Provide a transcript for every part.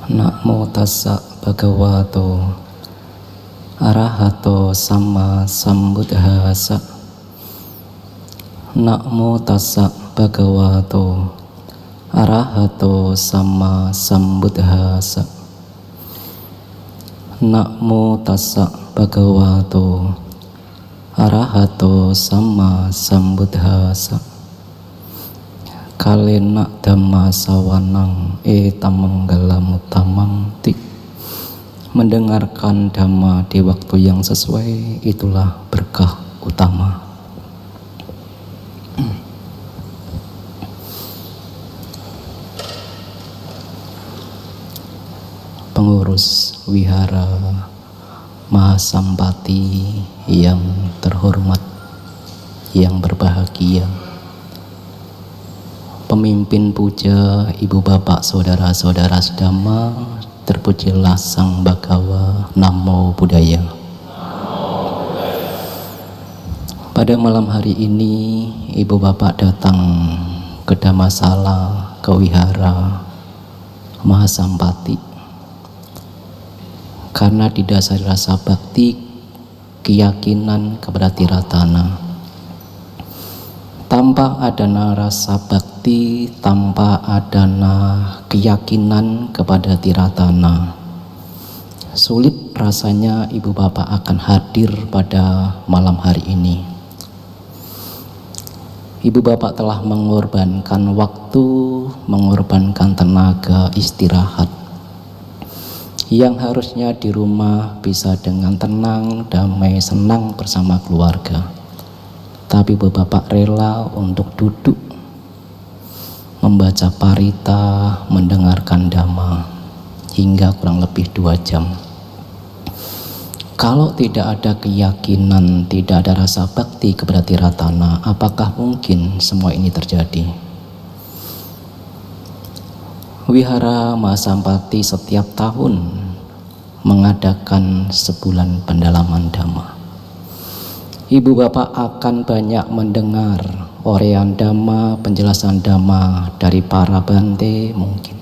Namo tassa bhagavato arahato sama sambuddhassa. Namo tassa bhagavato arahato sama sambuddhassa. Namo tassa bhagavato arahato sama sambuddhassa. Kalena dhamma sawanang etamanggalam utamang ti. Mendengarkan dhamma di waktu yang sesuai itulah berkah utama. Pengurus Wihara Mahasampati yang terhormat, yang berbahagia, pemimpin puja, ibu bapak, saudara-saudara sedama, terpujilah Sang Bhagawa, Namo Buddhaya. Pada malam hari ini, ibu bapak datang ke Dhammasala, ke Wihara Mahasampati, karena didasari rasa bakti, keyakinan kepada Tiratana. Tanpa adanya rasa bakti, tanpa adanya keyakinan kepada Tiratana, sulit rasanya ibu bapak akan hadir pada malam hari ini. Ibu bapak telah mengorbankan waktu, mengorbankan tenaga istirahat, yang harusnya di rumah bisa dengan tenang, damai, senang bersama keluarga. Tapi bapak rela untuk duduk membaca parita, mendengarkan dhamma hingga kurang lebih 2 jam. Kalau tidak ada keyakinan, tidak ada rasa bakti kepada Tiratana, apakah mungkin semua ini terjadi? Wihara Mahasampati setiap tahun mengadakan sebulan pendalaman dhamma. Ibu bapak akan banyak mendengar orehan dhamma, penjelasan dhamma dari para bante mungkin.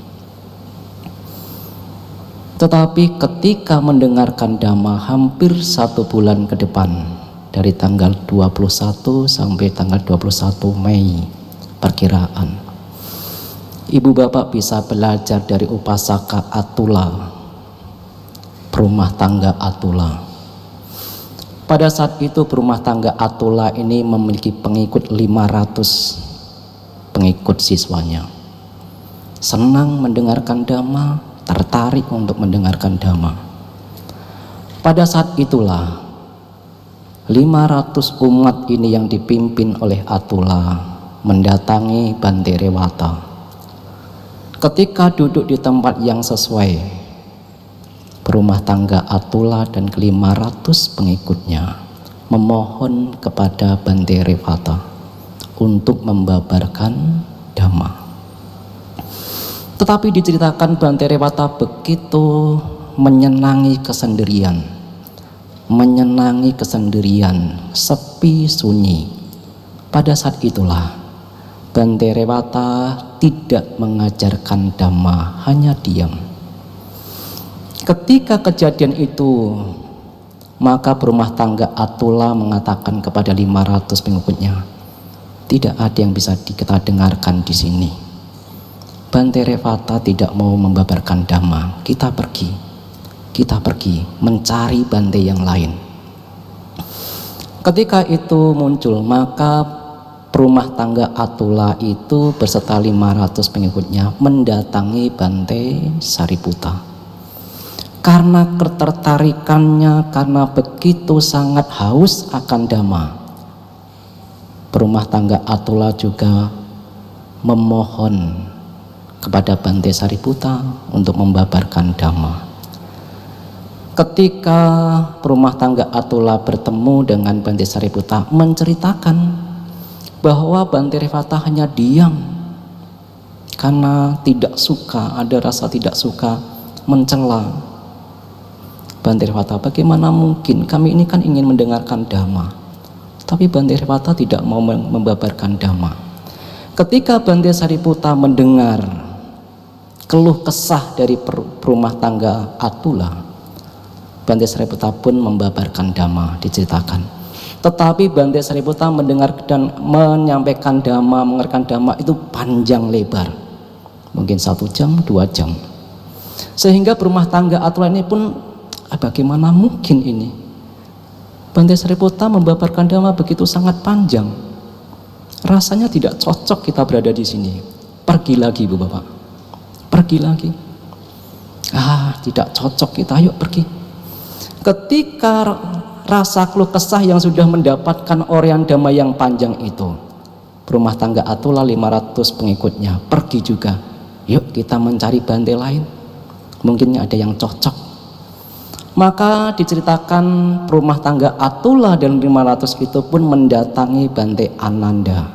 Tetapi ketika mendengarkan dhamma hampir 1 bulan ke depan, dari tanggal 21 sampai tanggal 21 Mei perkiraan, ibu bapak bisa belajar dari Upasaka Atula, perumah tangga Atula. Pada saat itu berumah tangga Atula ini memiliki pengikut 500 pengikut siswanya. Senang mendengarkan dhamma, tertarik untuk mendengarkan dhamma. Pada saat itulah 500 umat ini yang dipimpin oleh Atula mendatangi Bante Rewata. Ketika duduk di tempat yang sesuai, berumah tangga Atula dan ke-500 pengikutnya memohon kepada Bante Rewata untuk membabarkan dhamma. Tetapi diceritakan Bante Rewata begitu menyenangi kesendirian, sepi sunyi. Pada saat itulah Bante Rewata tidak mengajarkan dhamma, hanya diam. Ketika kejadian itu, maka berumah tangga Atula mengatakan kepada 500 pengikutnya, tidak ada yang bisa kita dengarkan di sini. Bante Rewata tidak mau membabarkan dhamma, kita pergi mencari bante yang lain. Ketika itu muncul, maka berumah tangga Atula itu berserta 500 pengikutnya mendatangi Bante Sariputta. Karena ketertarikannya, karena begitu sangat haus akan dhamma, berumah tangga Atula juga memohon kepada Bante Sariputta untuk membabarkan dhamma. Ketika berumah tangga Atula bertemu dengan Bante Sariputta, menceritakan bahwa Bante Rewata hanya diam karena tidak suka, ada rasa tidak suka, mencela. Bante Rewata, bagaimana mungkin, kami ini kan ingin mendengarkan dhamma, tapi Bante Rewata tidak mau membabarkan dhamma. Ketika Bante Sariputta mendengar keluh kesah dari rumah tangga Atula, Bante Sariputa pun membabarkan dhamma, diceritakan. Tetapi Bante Sariputa mendengar dan menyampaikan dhamma, mengerjakan dhamma itu panjang lebar, mungkin 1 jam, 2 jam. Sehingga rumah tangga Atula ini pun, bagaimana mungkin ini? Bante Sariputa membabarkan dhamma begitu sangat panjang. Rasanya tidak cocok kita berada di sini. Pergi lagi, Bu Bapak. Pergi lagi. Tidak cocok kita, ayo pergi. Ketika rasa keluh kesah yang sudah mendapatkan orian dhamma yang panjang itu, rumah tangga Atula 500 pengikutnya pergi juga. Yuk kita mencari Bante lain, mungkin ada yang cocok. Maka diceritakan rumah tangga Atula dan 500 itu pun mendatangi Bante Ananda.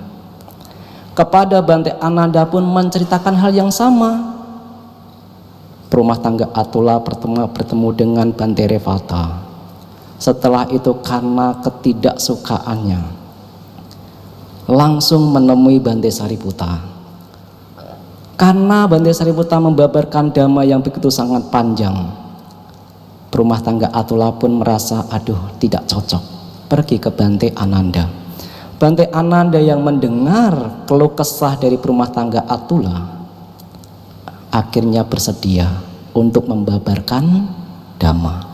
Kepada Bante Ananda pun menceritakan hal yang sama. Rumah tangga Atula bertemu dengan Bante Revata. Setelah itu karena ketidaksukaannya langsung menemui Bante Sariputa. Karena Bante Sariputa membabarkan dhamma yang begitu sangat panjang, rumah tangga Atula pun merasa tidak cocok, pergi ke Bante Ananda. Bante Ananda yang mendengar keluh kesah dari rumah tangga Atula akhirnya bersedia untuk membabarkan dhamma.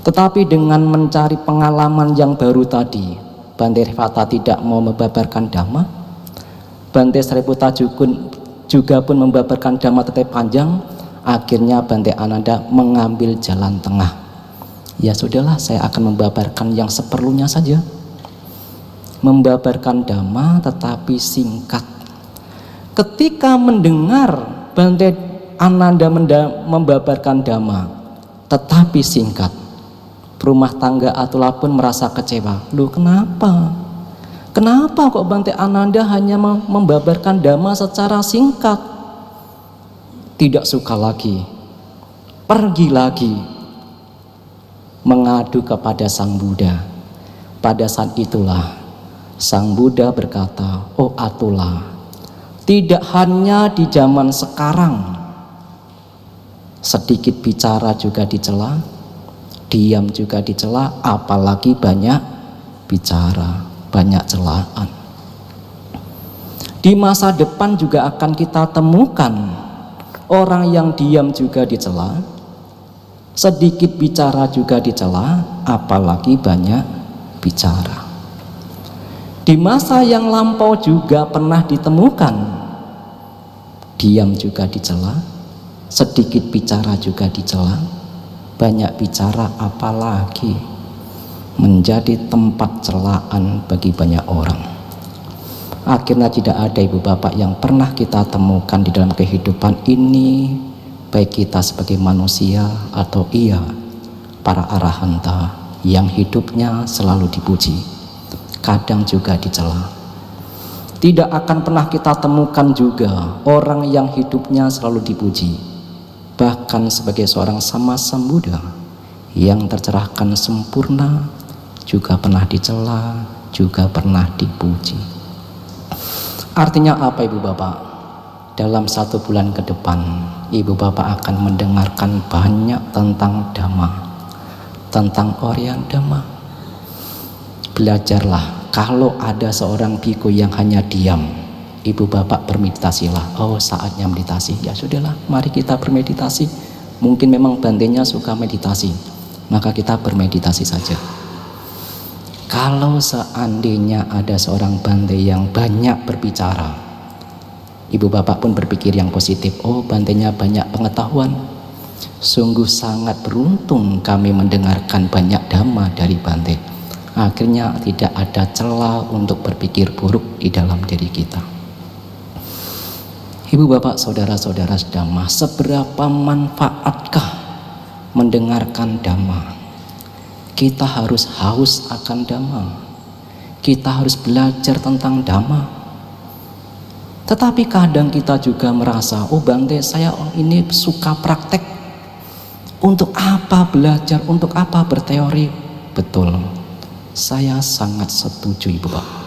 Tetapi dengan mencari pengalaman yang baru tadi, Bante Revata tidak mau membabarkan dhamma. Bante Sariputa juga pun membabarkan dhamma tetapi panjang. Akhirnya Bante Ananda mengambil jalan tengah. Ya sudahlah, saya akan membabarkan yang seperlunya saja. Membabarkan dhamma tetapi singkat. Ketika mendengar Bante Ananda membabarkan dhamma tetapi singkat, rumah tangga Atula pun merasa kecewa. Loh, kenapa? Kenapa kok Bante Ananda hanya membabarkan dhamma secara singkat? Tidak suka lagi, pergi lagi mengadu kepada Sang Buddha. Pada saat itulah Sang Buddha berkata, "Oh Atula, tidak hanya di zaman sekarang sedikit bicara juga dicela, diam juga dicela, apalagi banyak bicara, banyak celaan. Di masa depan juga akan kita temukan orang yang diam juga dicela, sedikit bicara juga dicela, apalagi banyak bicara. Di masa yang lampau juga pernah ditemukan diam juga dicela, sedikit bicara juga dicela, banyak bicara apalagi menjadi tempat celaan bagi banyak orang. Akhirnya tidak ada ibu bapak yang pernah kita temukan di dalam kehidupan ini, baik kita sebagai manusia atau para arahanta yang hidupnya selalu dipuji, kadang juga dicela. Tidak akan pernah kita temukan juga orang yang hidupnya selalu dipuji, bahkan sebagai seorang Sammasam Buddha yang tercerahkan sempurna juga pernah dicela, juga pernah dipuji. Artinya apa ibu bapak? Dalam 1 bulan ke depan ibu bapak akan mendengarkan banyak tentang Dhamma, tentang orian Dhamma. Belajarlah. Kalau ada seorang biku yang hanya diam, ibu bapak bermeditasilah. Oh, saatnya meditasi. Ya sudahlah, mari kita bermeditasi. Mungkin memang bantenya suka meditasi, maka kita bermeditasi saja. Kalau seandainya ada seorang bante yang banyak berbicara, ibu bapak pun berpikir yang positif. Oh, bantenya banyak pengetahuan. Sungguh sangat beruntung kami mendengarkan banyak dhamma dari bante. Akhirnya tidak ada celah untuk berpikir buruk di dalam diri kita. Ibu bapak, saudara-saudara Dhamma, seberapa manfaatkah mendengarkan Dhamma? Kita harus haus akan Dhamma. Kita harus belajar tentang Dhamma. Tetapi kadang kita juga merasa, oh bante, saya ini suka praktek. Untuk apa belajar? Untuk apa berteori? Betul. Saya sangat setuju ibu bapak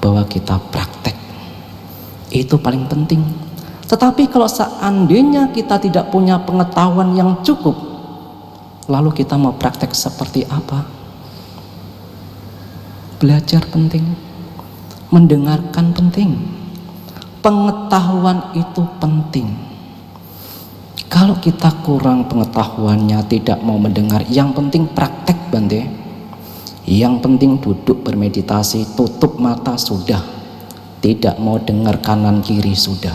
bahwa kita praktek itu paling penting. Tetapi kalau seandainya kita tidak punya pengetahuan yang cukup, lalu kita mau praktek seperti apa? Belajar penting, mendengarkan penting, pengetahuan itu penting. Kalau kita kurang pengetahuannya, tidak mau mendengar, yang penting praktek Bante. Yang penting duduk bermeditasi, tutup mata sudah, tidak mau dengar kanan kiri sudah.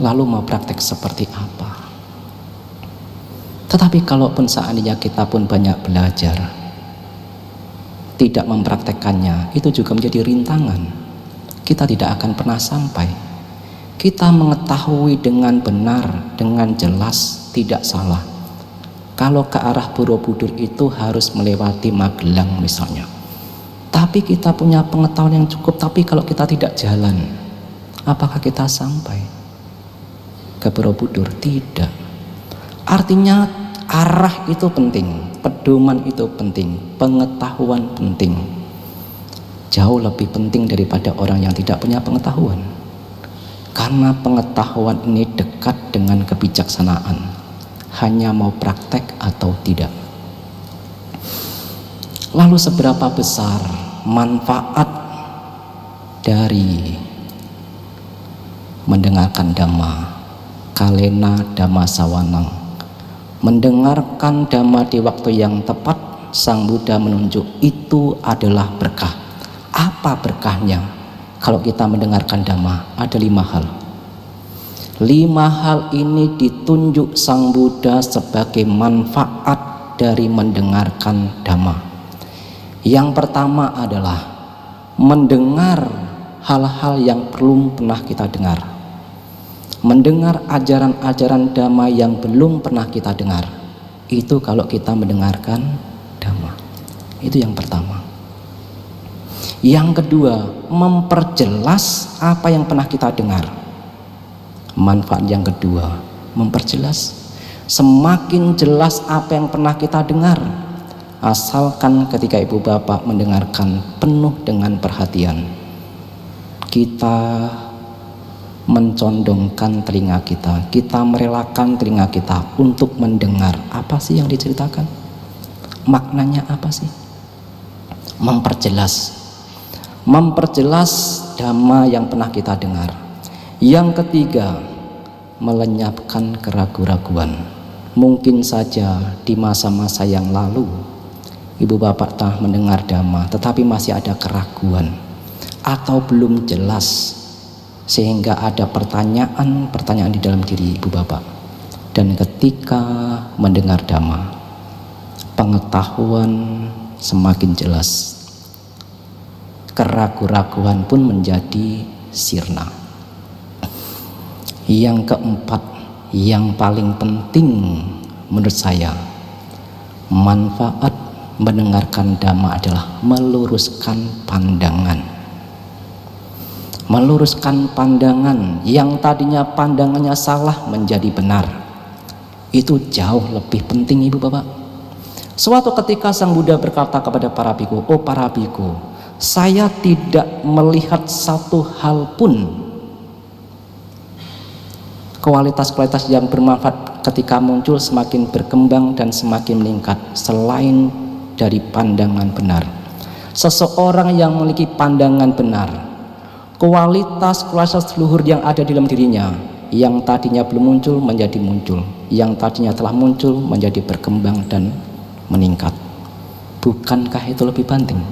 Lalu mau praktek seperti apa? Tetapi kalaupun seandainya kita pun banyak belajar, tidak mempraktekkannya, itu juga menjadi rintangan. Kita tidak akan pernah sampai. Kita mengetahui dengan benar, dengan jelas, tidak salah. Kalau ke arah Borobudur itu harus melewati Magelang misalnya. Tapi kita punya pengetahuan yang cukup, tapi kalau kita tidak jalan, apakah kita sampai ke Borobudur? Tidak. Artinya arah itu penting, pedoman itu penting, pengetahuan penting. Jauh lebih penting daripada orang yang tidak punya pengetahuan. Karena pengetahuan ini dekat dengan kebijaksanaan. Hanya mau praktek atau tidak. Lalu seberapa besar manfaat dari mendengarkan Dhamma? Kalena Dhamma Sawanang. Mendengarkan Dhamma di waktu yang tepat, Sang Buddha menunjuk itu adalah berkah. Apa berkahnya? Kalau kita mendengarkan Dhamma, ada 5 hal. 5 hal ini ditunjuk Sang Buddha sebagai manfaat dari mendengarkan Dhamma. Yang pertama adalah mendengar hal-hal yang belum pernah kita dengar. Mendengar ajaran-ajaran Dhamma yang belum pernah kita dengar. Itu kalau kita mendengarkan Dhamma. Itu yang pertama. Yang kedua, memperjelas apa yang pernah kita dengar. Manfaat yang kedua, memperjelas. Semakin jelas apa yang pernah kita dengar, asalkan ketika ibu bapak mendengarkan penuh dengan perhatian, kita mencondongkan telinga kita merelakan telinga kita untuk mendengar apa sih yang diceritakan, maknanya apa sih. Memperjelas Dhamma yang pernah kita dengar. Yang ketiga, melenyapkan keraguan-raguan. Mungkin saja di masa-masa yang lalu ibu bapak telah mendengar Dhamma tetapi masih ada keraguan atau belum jelas, sehingga ada pertanyaan di dalam diri ibu bapak. Dan ketika mendengar Dhamma, pengetahuan semakin jelas, keraguan-raguan pun menjadi sirna. Yang keempat, yang paling penting menurut saya, manfaat mendengarkan Dhamma adalah meluruskan pandangan. Meluruskan pandangan yang tadinya pandangannya salah menjadi benar. Itu jauh lebih penting ibu bapak. Suatu ketika Sang Buddha berkata kepada para biku, "Oh para biku, saya tidak melihat satu hal pun kualitas-kualitas yang bermanfaat ketika muncul semakin berkembang dan semakin meningkat selain dari pandangan benar." Seseorang yang memiliki pandangan benar, kualitas luhur yang ada di dalam dirinya, yang tadinya belum muncul menjadi muncul, yang tadinya telah muncul menjadi berkembang dan meningkat. Bukankah itu lebih penting?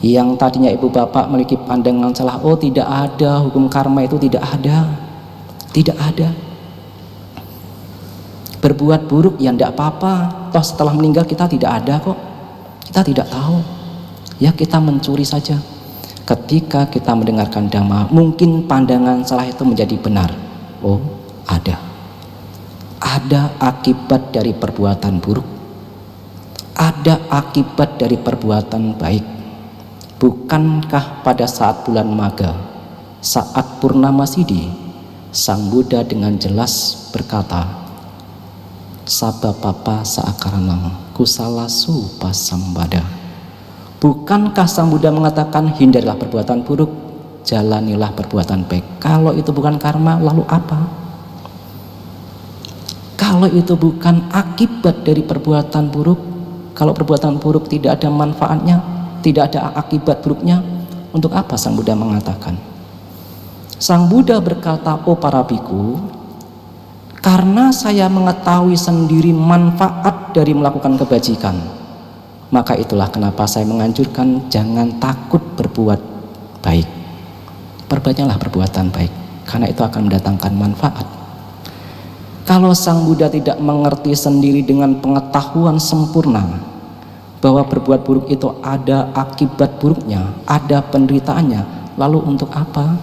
Yang tadinya ibu bapak memiliki pandangan salah, oh tidak ada hukum karma, itu tidak ada. Berbuat buruk ya tidak apa-apa, toh setelah meninggal kita tidak ada kok, kita tidak tahu. Ya kita mencuri saja. Ketika kita mendengarkan Dhamma, mungkin pandangan salah itu menjadi benar. Oh ada akibat dari perbuatan buruk, ada akibat dari perbuatan baik. Bukankah pada saat bulan Magha, saat Purnama Sidhi, Sang Buddha dengan jelas berkata, "Sabapapa saakaranang kusalasu pasambada." Bukankah Sang Buddha mengatakan hindarilah perbuatan buruk, jalanilah perbuatan baik. Kalau itu bukan karma, lalu apa? Kalau itu bukan akibat dari perbuatan buruk, kalau perbuatan buruk tidak ada manfaatnya, tidak ada akibat buruknya, untuk apa Sang Buddha mengatakan? Sang Buddha berkata, "Oh para biku, karena saya mengetahui sendiri manfaat dari melakukan kebajikan, maka itulah kenapa saya menganjurkan jangan takut berbuat baik. Perbanyaklah perbuatan baik, karena itu akan mendatangkan manfaat." Kalau Sang Buddha tidak mengerti sendiri dengan pengetahuan sempurna bahwa berbuat buruk itu ada akibat buruknya, ada penderitaannya, lalu untuk apa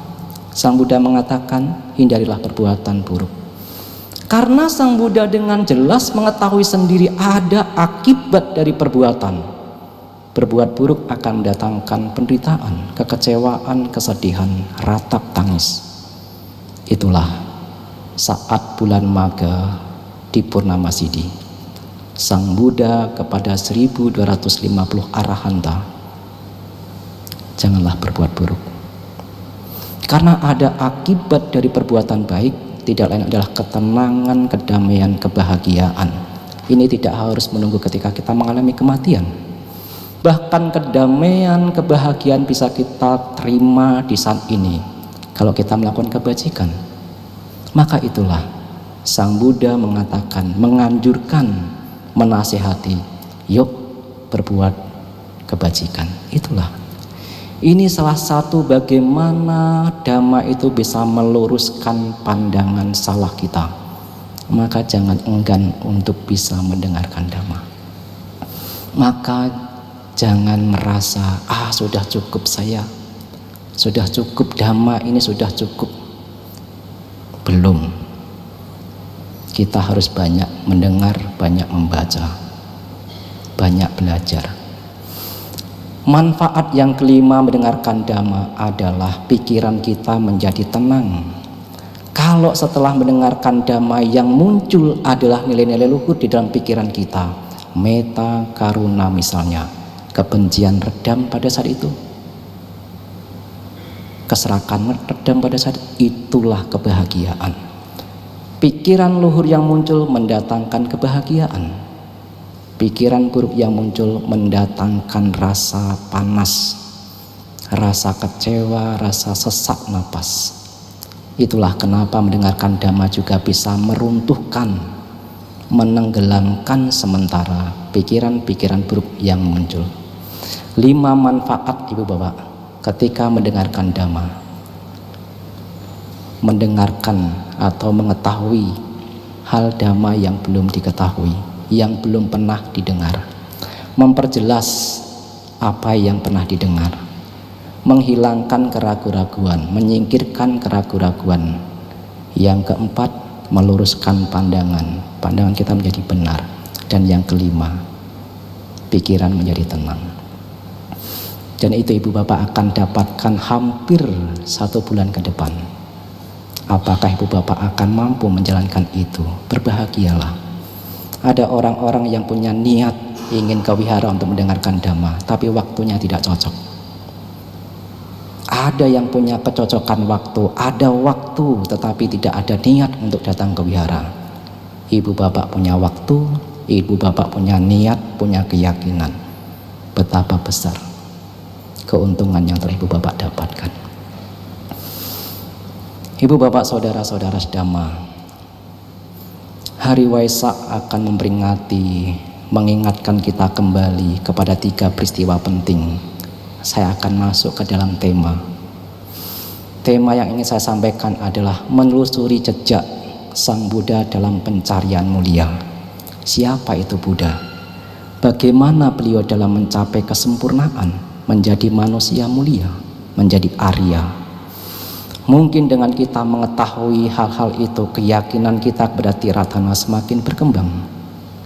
Sang Buddha mengatakan hindarilah perbuatan buruk? Karena Sang Buddha dengan jelas mengetahui sendiri ada akibat dari perbuatan. Berbuat buruk akan mendatangkan penderitaan, kekecewaan, kesedihan, ratap tangis. Itulah saat bulan Magha di Purnama Sidi, Sang Buddha kepada 1250 arahanta, janganlah berbuat buruk. Karena ada akibat dari perbuatan baik, tidak lain adalah ketenangan, kedamaian, kebahagiaan. Ini tidak harus menunggu ketika kita mengalami kematian. Bahkan kedamaian, kebahagiaan bisa kita terima di saat ini kalau kita melakukan kebajikan. Maka itulah Sang Buddha mengatakan, menganjurkan, menasihati, yuk berbuat kebajikan. Itulah, ini salah satu bagaimana Dhamma itu bisa meluruskan pandangan salah kita. Maka jangan enggan untuk bisa mendengarkan Dhamma. Maka jangan merasa, sudah cukup saya, sudah cukup Dhamma ini, sudah cukup. Belum. Kita harus banyak mendengar, banyak membaca, banyak belajar. Manfaat yang kelima mendengarkan Dhamma adalah pikiran kita menjadi tenang. Kalau setelah mendengarkan Dhamma yang muncul adalah nilai-nilai luhur di dalam pikiran kita, metta, karuna misalnya, kebencian redam pada saat itu, keserakan redam pada saat itulah kebahagiaan. Pikiran luhur yang muncul mendatangkan kebahagiaan. Pikiran buruk yang muncul mendatangkan rasa panas, rasa kecewa, rasa sesak napas. Itulah kenapa mendengarkan Dhamma juga bisa meruntuhkan, menenggelamkan sementara pikiran-pikiran buruk yang muncul. 5 manfaat Ibu Bapak ketika mendengarkan Dhamma. Mendengarkan atau mengetahui hal Dhamma yang belum diketahui, yang belum pernah didengar. Memperjelas apa yang pernah didengar. Menghilangkan keraguan-raguan, menyingkirkan keraguan-raguan. Yang keempat, meluruskan pandangan. Pandangan kita menjadi benar. Dan yang kelima, pikiran menjadi tenang. Dan itu Ibu Bapak akan dapatkan hampir 1 bulan ke depan. Apakah Ibu Bapak akan mampu menjalankan itu? Berbahagialah. Ada orang-orang yang punya niat ingin ke wihara untuk mendengarkan Dhamma, tapi waktunya tidak cocok. Ada yang punya kecocokan waktu, ada waktu tetapi tidak ada niat untuk datang ke wihara. Ibu Bapak punya waktu, Ibu Bapak punya niat, punya keyakinan. Betapa besar keuntungan yang telah Ibu Bapak dapatkan. Ibu Bapak, saudara-saudara sedama, Hari Waisak akan memperingati, mengingatkan kita kembali kepada 3 peristiwa penting. Saya akan masuk ke dalam tema. Tema yang ingin saya sampaikan adalah menelusuri jejak Sang Buddha dalam pencarian mulia. Siapa itu Buddha? Bagaimana beliau dalam mencapai kesempurnaan, menjadi manusia mulia, menjadi Arya? Mungkin dengan kita mengetahui hal-hal itu, keyakinan kita kepada Tiratana semakin berkembang,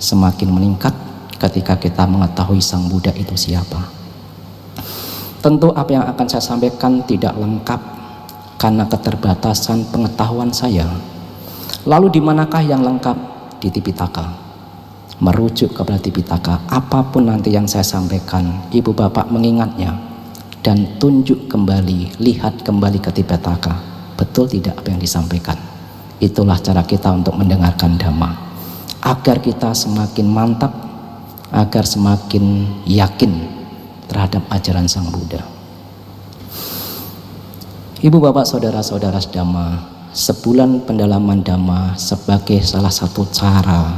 semakin meningkat ketika kita mengetahui Sang Buddha itu siapa. Tentu apa yang akan saya sampaikan tidak lengkap karena keterbatasan pengetahuan saya. Lalu di manakah yang lengkap? Di Tipitaka. Merujuk kepada Tipitaka, apapun nanti yang saya sampaikan, Ibu Bapak mengingatnya dan tunjuk kembali, lihat kembali ke Tipitaka. Betul tidak apa yang disampaikan? Itulah cara kita untuk mendengarkan Dhamma, agar kita semakin mantap, agar semakin yakin terhadap ajaran Sang Buddha. Ibu bapak saudara-saudara Dhamma, sebulan pendalaman Dhamma sebagai salah satu cara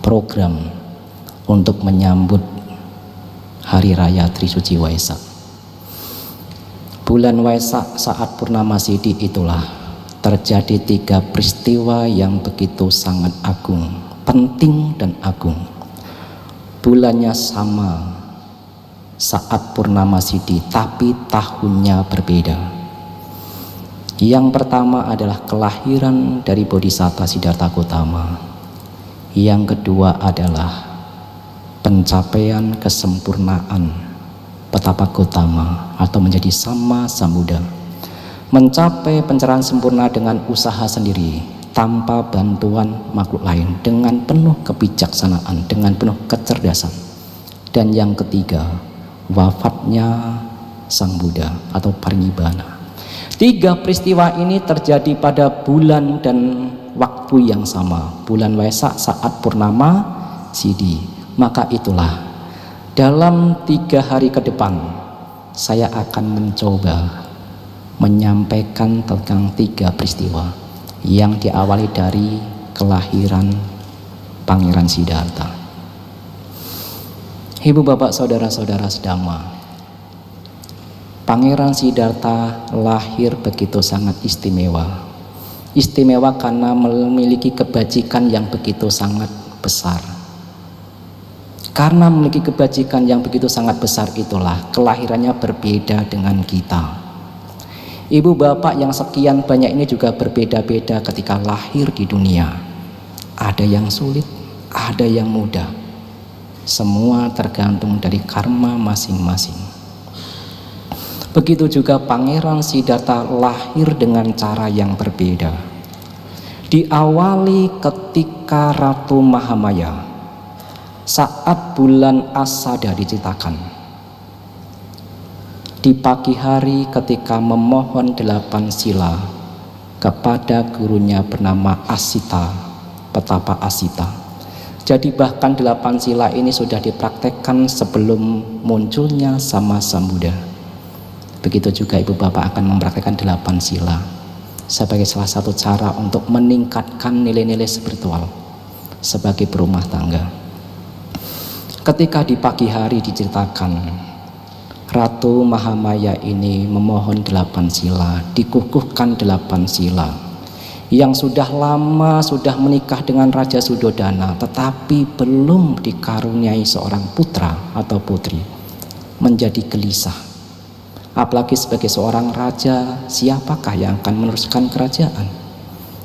program untuk menyambut Hari Raya Trisuci Waisak. Bulan Waisak saat Purnama Sidhi itulah terjadi 3 peristiwa yang begitu sangat agung, penting dan agung. Bulannya sama saat Purnama Sidhi, tapi tahunnya berbeda. Yang pertama adalah kelahiran dari Bodhisatta Siddhartha Gautama. Yang kedua adalah pencapaian kesempurnaan Petapa Gautama atau menjadi Sama Sambuddha. Mencapai pencerahan sempurna dengan usaha sendiri, tanpa bantuan makhluk lain, dengan penuh kebijaksanaan, dengan penuh kecerdasan. Dan yang ketiga, wafatnya Sang Buddha atau Parinibbana. 3 peristiwa ini terjadi pada bulan dan waktu yang sama, bulan Waisak saat Purnama Sidhi. Maka itulah, dalam 3 hari ke depan saya akan mencoba menyampaikan tentang 3 peristiwa yang diawali dari kelahiran Pangeran Siddhartha. Ibu bapak saudara-saudara Dhamma, Pangeran Siddhartha lahir begitu sangat istimewa. Istimewa karena memiliki kebajikan yang begitu sangat besar. Karena memiliki kebajikan yang begitu sangat besar itulah kelahirannya berbeda dengan kita. Ibu bapak yang sekian banyak ini juga berbeda-beda ketika lahir di dunia. Ada yang sulit, ada yang mudah. Semua tergantung dari karma masing-masing. Begitu juga Pangeran Siddhartha lahir dengan cara yang berbeda. Diawali ketika Ratu Mahamaya saat bulan Asada diceritakan. Di pagi hari ketika memohon 8 sila kepada gurunya bernama Asita, Petapa Asita. Jadi bahkan 8 sila ini sudah dipraktekkan sebelum munculnya Sama Sambuddha. Begitu juga ibu bapak akan mempraktikkan 8 sila sebagai salah satu cara untuk meningkatkan nilai-nilai spiritual sebagai berumah tangga. Ketika di pagi hari diceritakan, Ratu Mahamaya ini memohon 8 sila, dikukuhkan 8 sila, yang sudah lama sudah menikah dengan Raja Sudodana tetapi belum dikaruniai seorang putra atau putri, menjadi gelisah. Apalagi sebagai seorang raja, siapakah yang akan meneruskan kerajaan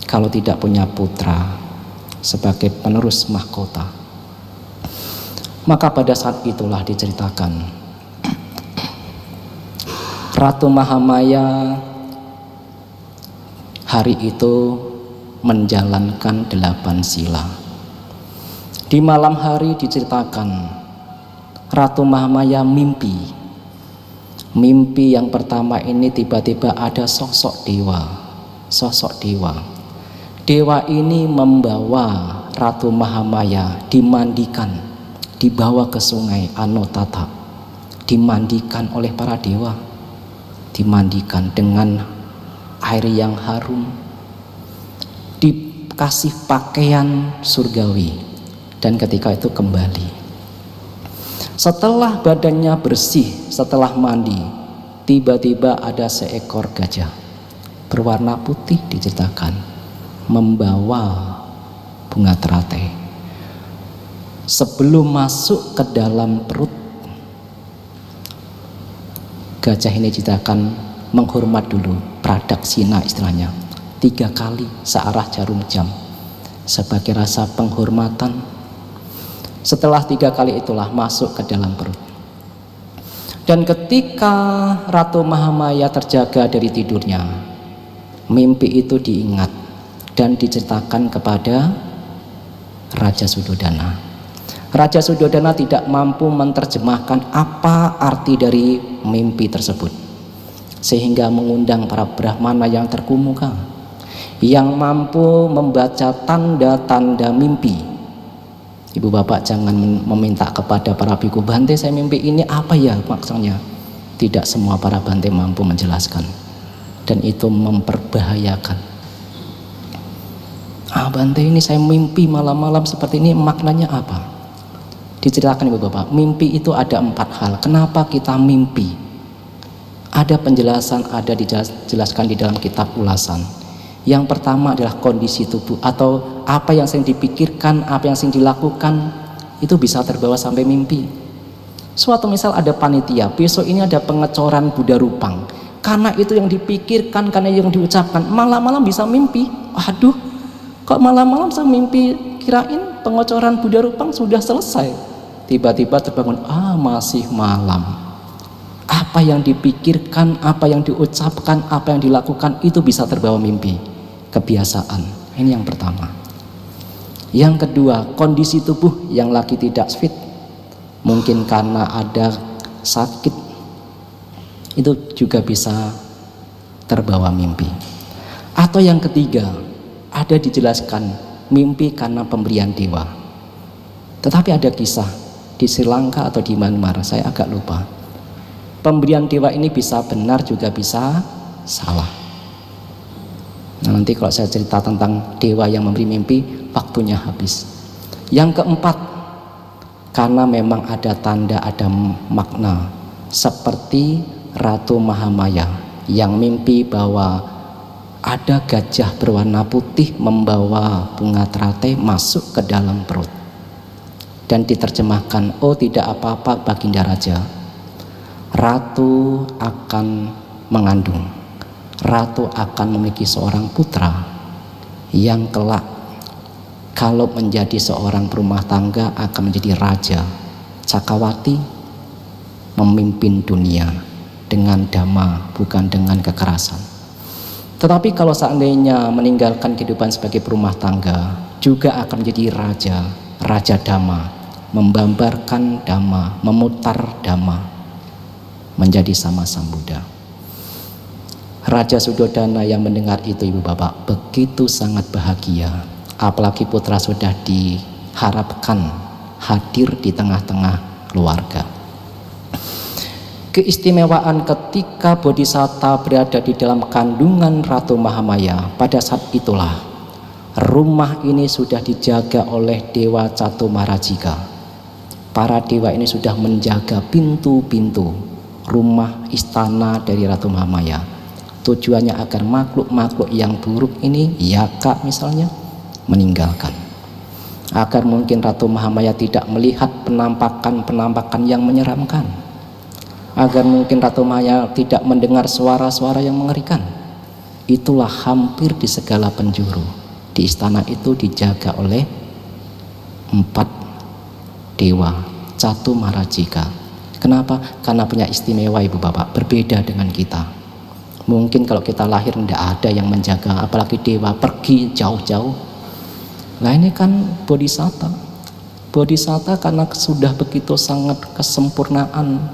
kalau tidak punya putra sebagai penerus mahkota? Maka pada saat itulah diceritakan Ratu Mahamaya hari itu menjalankan 8 sila. Di malam hari diceritakan Ratu Mahamaya mimpi. Mimpi yang pertama ini tiba-tiba ada sosok dewa. Sosok dewa. Dewa ini membawa Ratu Mahamaya dimandikan, dibawa ke sungai Anotata, dimandikan oleh para dewa, dimandikan dengan air yang harum, dikasih pakaian surgawi, dan ketika itu kembali. Setelah badannya bersih, setelah mandi, tiba-tiba ada seekor gajah berwarna putih diceritakan membawa bunga teratai. Sebelum masuk ke dalam perut gajah ini diceritakan menghormat dulu, pradaksina istilahnya, 3 kali searah jarum jam sebagai rasa penghormatan. Setelah 3 kali itulah masuk ke dalam perut. Dan ketika Ratu Mahamaya terjaga dari tidurnya, mimpi itu diingat dan diceritakan kepada Raja Sudodana. Raja Suddhodana tidak mampu menerjemahkan apa arti dari mimpi tersebut, sehingga mengundang para brahmana yang terkemuka yang mampu membaca tanda-tanda mimpi. Ibu bapak jangan meminta kepada para biku, Bante saya mimpi ini apa ya maksudnya. Tidak semua para Bante mampu menjelaskan, dan itu memperbahayakan. Bante ini saya mimpi malam-malam seperti ini, maknanya apa? Diceritakan ibu bapak, mimpi itu ada 4 hal. Kenapa kita mimpi? Ada penjelasan, ada dijelaskan di dalam kitab ulasan. Yang pertama adalah kondisi tubuh, atau apa yang sering dipikirkan, apa yang sering dilakukan, itu bisa terbawa sampai mimpi. Suatu misal ada panitia, besok ini ada pengecoran Buddha Rupang, karena itu yang dipikirkan, karena yang diucapkan, malam-malam bisa mimpi. Aduh, kok malam-malam saya mimpi, kirain pengecoran Buddha Rupang sudah selesai, tiba-tiba terbangun, masih malam. Apa yang dipikirkan, apa yang diucapkan, apa yang dilakukan, itu bisa terbawa mimpi. Kebiasaan, ini yang pertama. Yang kedua, kondisi tubuh yang lagi tidak fit, mungkin karena ada sakit, itu juga bisa terbawa mimpi. Atau yang ketiga, ada dijelaskan mimpi karena pemberian dewa. Tetapi ada kisah di Sri Lanka atau di Myanmar, saya agak lupa. Pemberian dewa ini bisa benar juga bisa salah. Nah, nanti kalau saya cerita tentang dewa yang memberi mimpi, waktunya habis. Yang keempat, karena memang ada tanda, ada makna, seperti Ratu Mahamaya yang mimpi bahwa ada gajah berwarna putih membawa bunga teratai masuk ke dalam perut, dan diterjemahkan, tidak apa-apa Baginda Raja, Ratu akan mengandung, Ratu akan memiliki seorang putra yang kelak kalau menjadi seorang berumah tangga akan menjadi raja Cakrawati, memimpin dunia dengan dhamma, bukan dengan kekerasan. Tetapi kalau seandainya meninggalkan kehidupan sebagai berumah tangga, juga akan menjadi raja dhamma, membambarkan dhamma, memutar dhamma, menjadi sama Sang Buddha. Raja Suddhodana yang mendengar itu ibu bapak begitu sangat bahagia, apalagi putra sudah diharapkan hadir di tengah-tengah keluarga. Keistimewaan ketika Bodhisatta berada di dalam kandungan Ratu Mahamaya, pada saat itulah rumah ini sudah dijaga oleh Dewa Catumarajika. Para dewa ini sudah menjaga pintu-pintu rumah istana dari Ratu Mahamaya. Tujuannya agar makhluk-makhluk yang buruk ini, yaka misalnya, meninggalkan. Agar mungkin Ratu Mahamaya tidak melihat penampakan-penampakan yang menyeramkan. Agar mungkin Ratu Mahamaya tidak mendengar suara-suara yang mengerikan. Itulah hampir di segala penjuru. Di istana itu dijaga oleh 4 dewa Catumarajika. Kenapa? Karena punya istimewa ibu bapak, berbeda dengan kita. Mungkin kalau kita lahir tidak ada yang menjaga, apalagi dewa pergi jauh-jauh. Nah ini kan Bodhisatta. Bodhisatta karena sudah begitu sangat kesempurnaan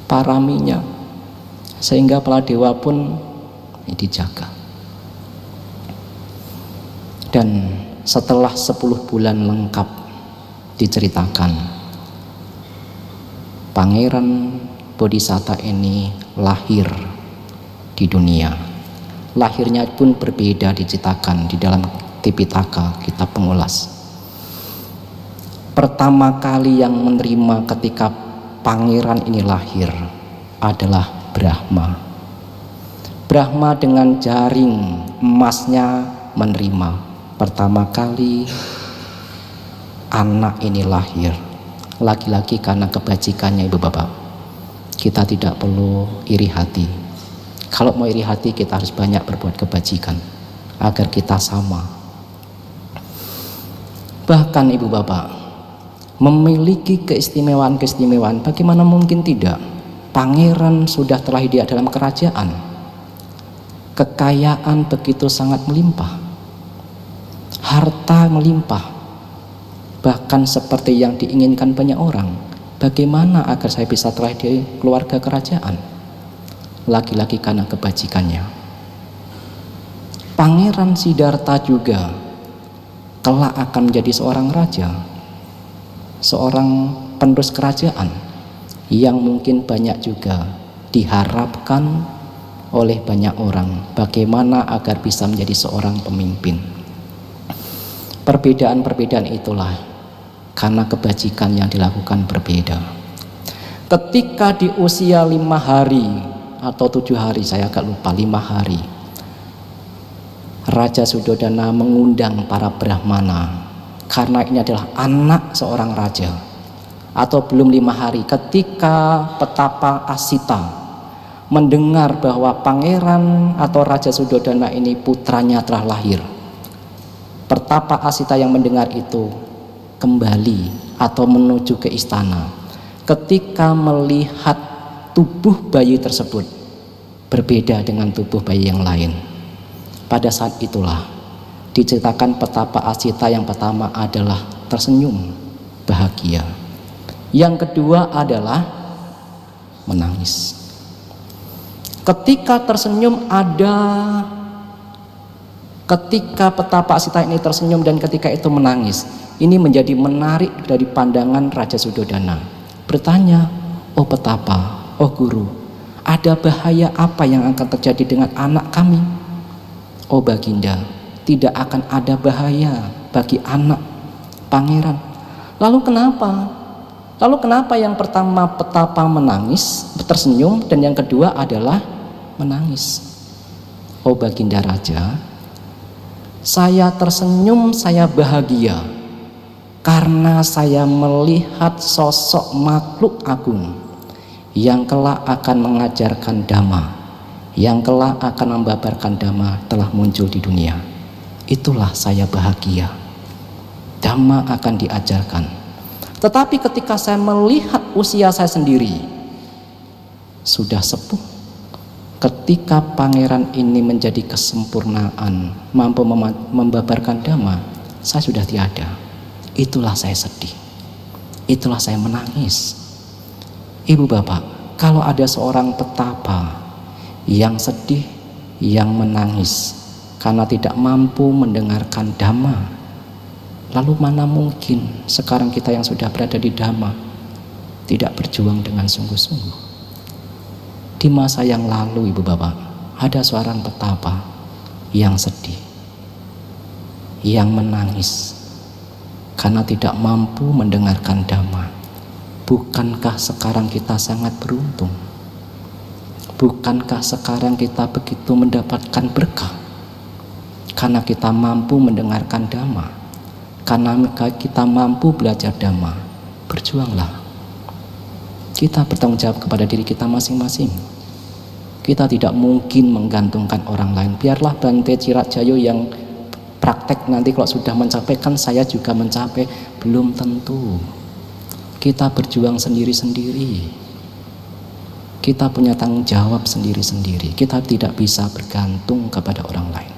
paraminya, sehingga para dewa pun dijaga. Dan setelah 10 bulan lengkap diceritakan, Pangeran Bodhisatta ini lahir di dunia. Lahirnya pun berbeda diceritakan di dalam Tipitaka, kitab pengulas. Pertama kali yang menerima ketika pangeran ini lahir adalah Brahma. Brahma dengan jaring emasnya menerima pertama kali anak ini lahir. Laki-laki karena kebajikannya ibu bapak. Kita tidak perlu iri hati. Kalau mau iri hati kita harus banyak berbuat kebajikan agar kita sama. Bahkan ibu bapak memiliki keistimewaan-keistimewaan, bagaimana mungkin tidak? Pangeran sudah terlahir di dalam kerajaan, kekayaan begitu sangat melimpah, harta melimpah, bahkan seperti yang diinginkan banyak orang. Bagaimana agar saya bisa terlahir dari keluarga kerajaan? Lagi-lagi karena kebajikannya. Pangeran Siddhartha juga kelak akan menjadi seorang raja, seorang penerus kerajaan yang mungkin banyak juga diharapkan oleh banyak orang bagaimana agar bisa menjadi seorang pemimpin. Perbedaan-perbedaan itulah karena kebajikan yang dilakukan berbeda. Ketika di usia 5 hari atau 7 hari, saya agak lupa, 5 hari, Raja Suddhodana mengundang para Brahmana karena ini adalah anak seorang raja. Atau belum 5 hari, ketika petapa Asita mendengar bahwa pangeran atau Raja Suddhodana ini putranya telah lahir, petapa Asita yang mendengar itu kembali atau menuju ke istana. Ketika melihat tubuh bayi tersebut berbeda dengan tubuh bayi yang lain, pada saat itulah diceritakan petapa Asita yang pertama adalah tersenyum bahagia, yang kedua adalah menangis. Ketika tersenyum ketika petapa Asita ini tersenyum dan ketika itu menangis, ini menjadi menarik dari pandangan Raja Suddhodana. Bertanya, "Oh petapa, oh guru, ada bahaya apa yang akan terjadi dengan anak kami?" "Oh Baginda, tidak akan ada bahaya bagi anak pangeran." Lalu kenapa yang pertama petapa menangis, tersenyum, dan yang kedua adalah menangis? "Oh Baginda Raja, saya tersenyum, saya bahagia karena saya melihat sosok makhluk agung yang kelak akan mengajarkan dhamma, yang kelak akan membabarkan dhamma telah muncul di dunia. Itulah saya bahagia. Dhamma akan diajarkan. Tetapi ketika saya melihat usia saya sendiri sudah sepuh, ketika pangeran ini menjadi kesempurnaan, mampu membabarkan dhamma, saya sudah tiada. Itulah saya sedih. Itulah saya menangis." Ibu bapak, kalau ada seorang petapa yang sedih, yang menangis karena tidak mampu mendengarkan dhamma, lalu mana mungkin sekarang kita yang sudah berada di dhamma tidak berjuang dengan sungguh-sungguh? Di masa yang lalu ibu bapak, ada seorang petapa yang sedih, yang menangis karena tidak mampu mendengarkan dhamma. Bukankah sekarang kita sangat beruntung? Bukankah sekarang kita begitu mendapatkan berkah karena kita mampu mendengarkan dhamma, karena kita mampu belajar dhamma? Berjuanglah. Kita bertanggung jawab kepada diri kita masing-masing. Kita tidak mungkin menggantungkan orang lain. Biarlah Bante Ciracjayo yang praktek nanti kalau sudah mencapai, kan saya juga mencapai. Belum tentu. Kita berjuang sendiri-sendiri. Kita punya tanggung jawab sendiri-sendiri. Kita tidak bisa bergantung kepada orang lain.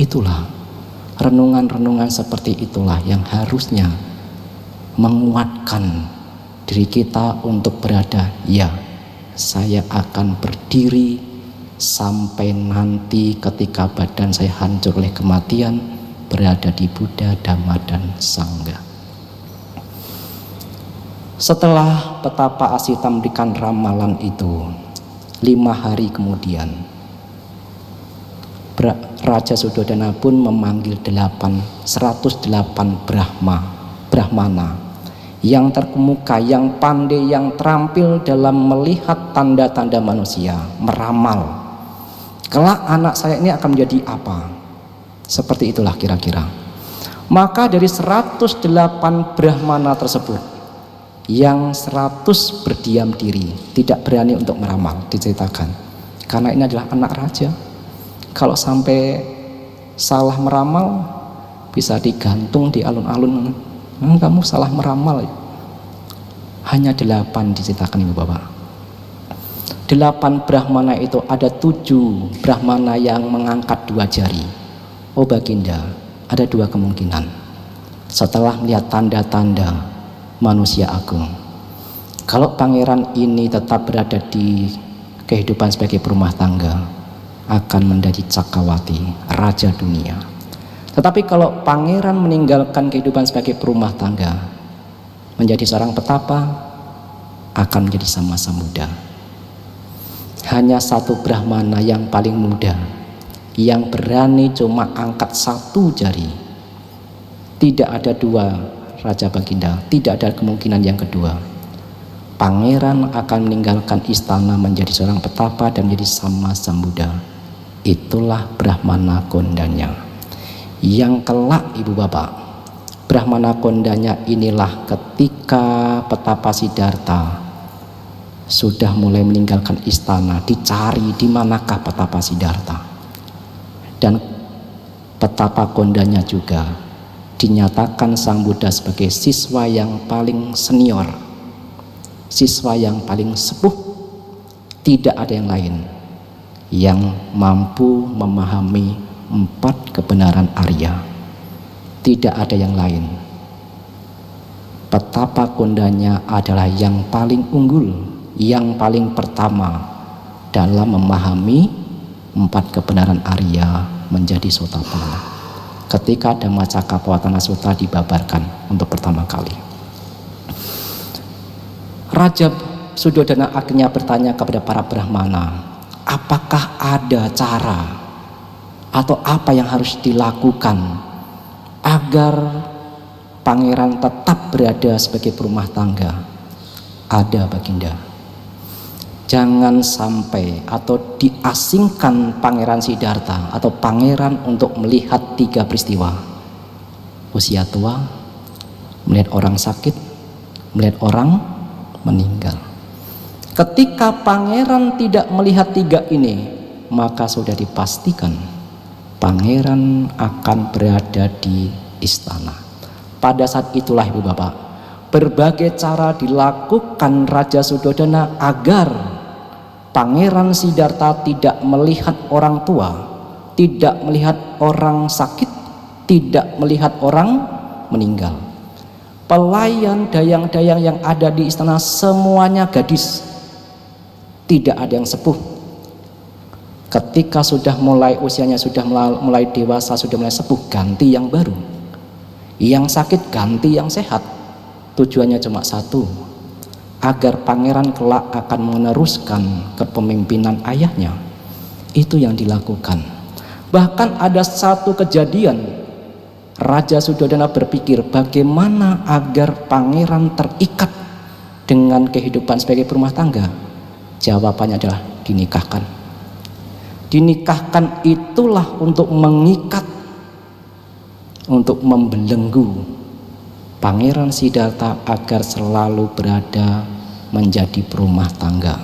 Itulah renungan-renungan seperti itulah yang harusnya menguatkan diri kita untuk berada, ya, saya akan berdiri sampai nanti ketika badan saya hancur oleh kematian, berada di Buddha, Dhamma, dan Sangha. Setelah petapa Asita memberikan ramalan itu, 5 hari kemudian Raja Suddhodana pun memanggil 108 Brahmana yang terkemuka, yang pandai, yang terampil dalam melihat tanda-tanda manusia, meramal kelak anak saya ini akan menjadi apa. Seperti itulah kira-kira. Maka dari 108 Brahmana tersebut, yang 100 berdiam diri, tidak berani untuk meramal, diceritakan. Karena ini adalah anak raja. Kalau sampai salah meramal, bisa digantung di alun-alun. Kamu salah meramal. Hanya 8 diceritakan ibu bapak. 8 Brahmana itu ada 7 Brahmana yang mengangkat 2 jari. Oh Baginda, ada 2 kemungkinan. setelah melihat tanda-tanda manusia agung. Kalau pangeran ini tetap berada di kehidupan sebagai perumah tangga, akan menjadi cakrawati, raja dunia. Tetapi kalau pangeran meninggalkan kehidupan sebagai perumah tangga, menjadi seorang petapa, akan menjadi sama-sama muda. Hanya satu Brahmana yang paling muda, yang berani cuma angkat satu jari. Tidak ada dua Raja Baginda, tidak ada kemungkinan yang kedua. Pangeran akan meninggalkan istana menjadi seorang petapa dan menjadi sama-sama muda. Itulah Brahmana Kondanya. Yang kelak ibu bapak, Brahmana Kondanya inilah ketika petapa Siddhartha sudah mulai meninggalkan istana, dicari di manakah petapa Siddhartha. Dan petapa Kondanya juga dinyatakan Sang Buddha sebagai siswa yang paling senior, siswa yang paling sepuh. Tidak ada yang lain yang mampu memahami 4 kebenaran Arya. Tidak ada yang lain. Petapa Kondanya adalah yang paling unggul, yang paling pertama dalam memahami 4 kebenaran Arya menjadi Sotapanna. Ketika Dhammacakkappavattana Sutta dibabarkan untuk pertama kali, Raja Suddhodana akhirnya bertanya kepada para Brahmana, apakah ada cara atau apa yang harus dilakukan agar pangeran tetap berada sebagai perumah tangga? Ada Baginda. Jangan sampai atau diasingkan pangeran Siddhartha atau pangeran untuk melihat 3 peristiwa: usia tua, melihat orang sakit, melihat orang meninggal. Ketika pangeran tidak melihat 3 ini, maka sudah dipastikan pangeran akan berada di istana. Pada saat itulah ibu bapak, berbagai cara dilakukan Raja Suddhodana agar pangeran Siddhartha tidak melihat orang tua, tidak melihat orang sakit, tidak melihat orang meninggal. Pelayan dayang-dayang yang ada di istana semuanya gadis, tidak ada yang sepuh. Ketika sudah mulai usianya sudah mulai dewasa, sudah mulai sepuh, ganti yang baru. Yang sakit ganti yang sehat. Tujuannya cuma satu, agar pangeran kelak akan meneruskan kepemimpinan ayahnya. Itu yang dilakukan. Bahkan ada satu kejadian, Raja Suddhodana berpikir bagaimana agar pangeran terikat dengan kehidupan sebagai perumah tangga. Jawabannya adalah dinikahkan. Dinikahkan itulah untuk mengikat, untuk membelenggu pangeran Siddhartha agar selalu berada menjadi perumah tangga.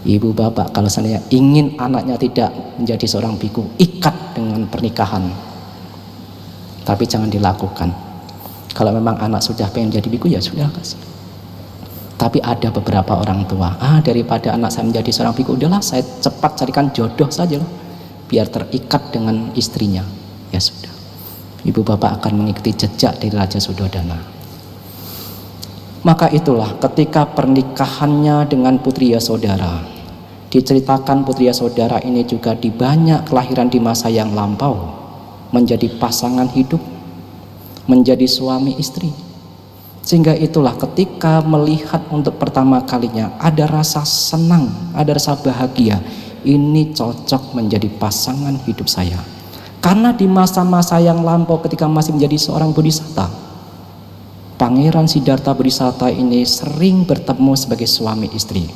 Ibu bapak, kalau saya ingin anaknya tidak menjadi seorang biku, ikat dengan pernikahan. Tapi jangan dilakukan. Kalau memang anak sudah pengen jadi biku, ya sudah kasih. Tapi ada beberapa orang tua, daripada anak saya menjadi seorang biku, udahlah saya cepat carikan jodoh saja loh, biar terikat dengan istrinya. Ya sudah, ibu bapak akan mengikuti jejak dari Raja Suddhodana. Maka itulah ketika pernikahannya dengan Putri Yasodhara, diceritakan Putri Yasodhara ini juga di banyak kelahiran di masa yang lampau, menjadi pasangan hidup, menjadi suami istri. Sehingga itulah ketika melihat untuk pertama kalinya ada rasa senang, ada rasa bahagia, ini cocok menjadi pasangan hidup saya. Karena di masa-masa yang lampau ketika masih menjadi seorang bodhisatta, Pangeran Siddhartha Bodhisatta ini sering bertemu sebagai suami istri.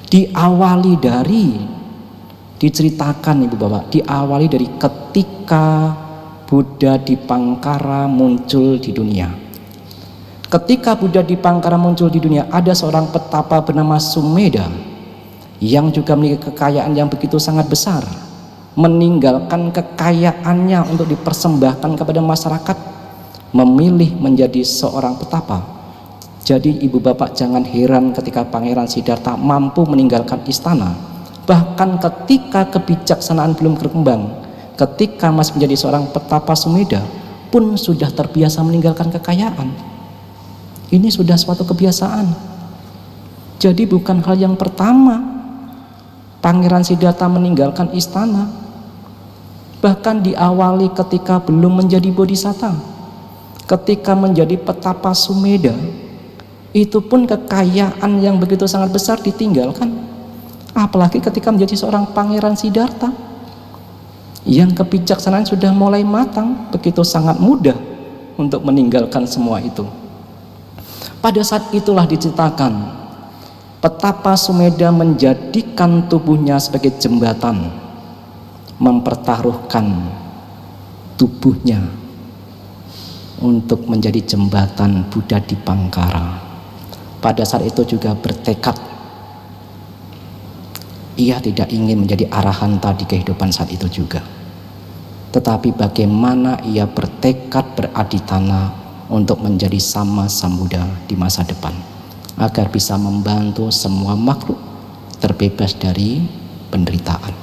Diawali dari, diceritakan ibu bapak, diawali dari ketika Buddha Dipangkara muncul di dunia. Ketika Buddha Dipangkara muncul di dunia, ada seorang petapa bernama Sumedha yang juga memiliki kekayaan yang begitu sangat besar, meninggalkan kekayaannya untuk dipersembahkan kepada masyarakat, memilih menjadi seorang petapa. Jadi ibu bapak jangan heran ketika Pangeran Siddhartha mampu meninggalkan istana. Bahkan ketika kebijaksanaan belum berkembang, ketika masih menjadi seorang petapa Sumedha, pun sudah terbiasa meninggalkan kekayaan. Ini sudah suatu kebiasaan. Jadi bukan hal yang pertama Pangeran Siddhartha meninggalkan istana. Bahkan diawali ketika belum menjadi bodhisatta, ketika menjadi petapa Sumedha, itu pun kekayaan yang begitu sangat besar ditinggalkan. Apalagi ketika menjadi seorang Pangeran Siddhartha yang kebijaksanaan sudah mulai matang, begitu sangat mudah untuk meninggalkan semua itu. Pada saat itulah diceritakan petapa Sumedha menjadikan tubuhnya sebagai jembatan, mempertaruhkan tubuhnya untuk menjadi jembatan Buddha Dipangkara. Pada saat itu juga bertekad ia tidak ingin menjadi arahanta di kehidupan saat itu juga, tetapi bagaimana ia bertekad beraditana untuk menjadi sama Sambuddha di masa depan, agar bisa membantu semua makhluk terbebas dari penderitaan.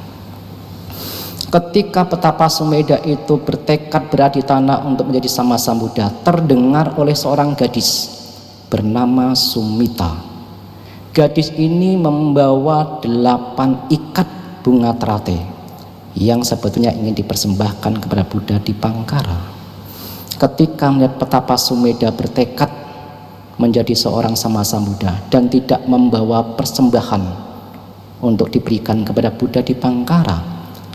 Ketika petapa Sumedha itu bertekad beraditana untuk menjadi sama Sambuddha, terdengar oleh seorang gadis bernama Sumita. Gadis ini membawa 8 ikat bunga terate yang sebetulnya ingin dipersembahkan kepada Buddha Dipangkara. Ketika melihat petapa Sumedha bertekad menjadi seorang sama Sambuddha dan tidak membawa persembahan untuk diberikan kepada Buddha Dipangkara,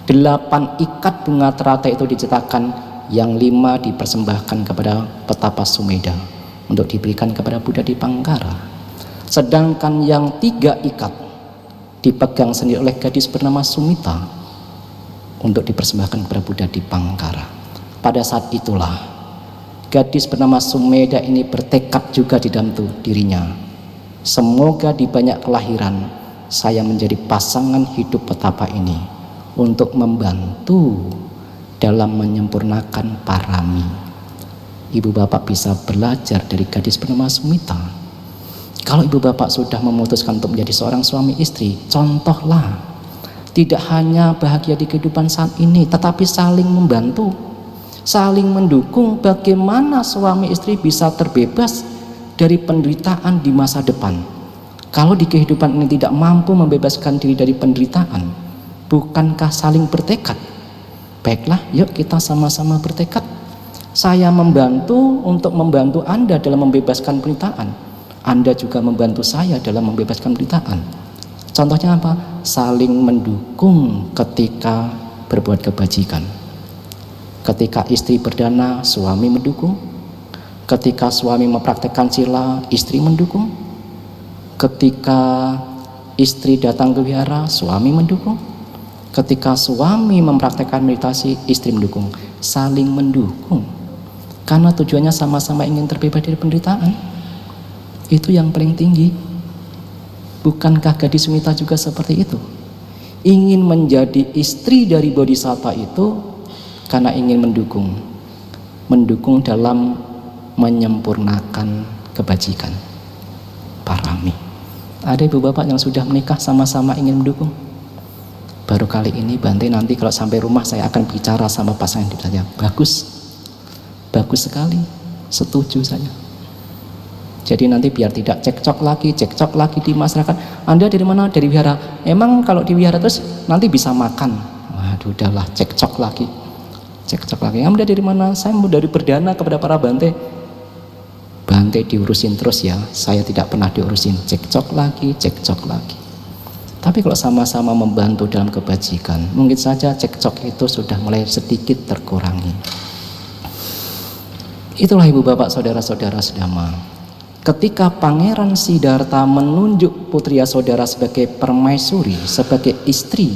8 ikat bunga terate itu dicetakkan, yang 5 dipersembahkan kepada petapa Sumedha untuk diberikan kepada Buddha Dipangkara. Sedangkan yang 3 ikat dipegang sendiri oleh gadis bernama Sumita untuk dipersembahkan kepada Buddha Dipangkara. Pada saat itulah gadis bernama Sumedha ini bertekad juga di dalam dirinya, semoga di banyak kelahiran saya menjadi pasangan hidup petapa ini untuk membantu dalam menyempurnakan parami. Ibu bapak bisa belajar dari gadis bernama Sumita. Kalau ibu bapak sudah memutuskan untuk menjadi seorang suami istri, contohlah, tidak hanya bahagia di kehidupan saat ini, tetapi saling membantu, saling mendukung bagaimana suami istri bisa terbebas dari penderitaan di masa depan. Kalau di kehidupan ini tidak mampu membebaskan diri dari penderitaan, bukankah saling bertekad? Baiklah, yuk kita sama-sama bertekad. Saya membantu untuk membantu Anda dalam membebaskan penderitaan. Anda juga membantu saya dalam membebaskan penderitaan. Contohnya apa? Saling mendukung ketika berbuat kebajikan. Ketika istri berdana, suami mendukung. Ketika suami mempraktekkan sila, istri mendukung. Ketika istri datang ke wihara, suami mendukung. Ketika suami mempraktekkan meditasi, istri mendukung. Saling mendukung, karena tujuannya sama-sama ingin terbebas dari penderitaan. Itu yang paling tinggi. Bukankah gadis Sumita juga seperti itu? Ingin menjadi istri dari bodhisatta itu karena ingin mendukung dalam menyempurnakan kebajikan, parami. Ada ibu bapak yang sudah menikah sama-sama ingin mendukung. Baru kali ini Bante, nanti kalau sampai rumah saya akan bicara sama pasangan hidup saya. Bagus sekali, setuju saya. Jadi nanti biar tidak cekcok lagi di masyarakat. Anda dari mana? Dari wihara. Emang kalau di wihara terus nanti bisa makan? Waduh, udahlah, cekcok lagi. Anda dari mana? Saya mau dari perdana kepada para Bante. Bante diurusin terus ya, saya tidak pernah diurusin. Cekcok lagi. Tapi kalau sama-sama membantu dalam kebajikan, mungkin saja cekcok itu sudah mulai sedikit terkurangi. Itulah ibu bapak saudara-saudara sedama. Ketika Pangeran Siddhartha menunjuk putri Yasodhara sebagai permaisuri, sebagai istri,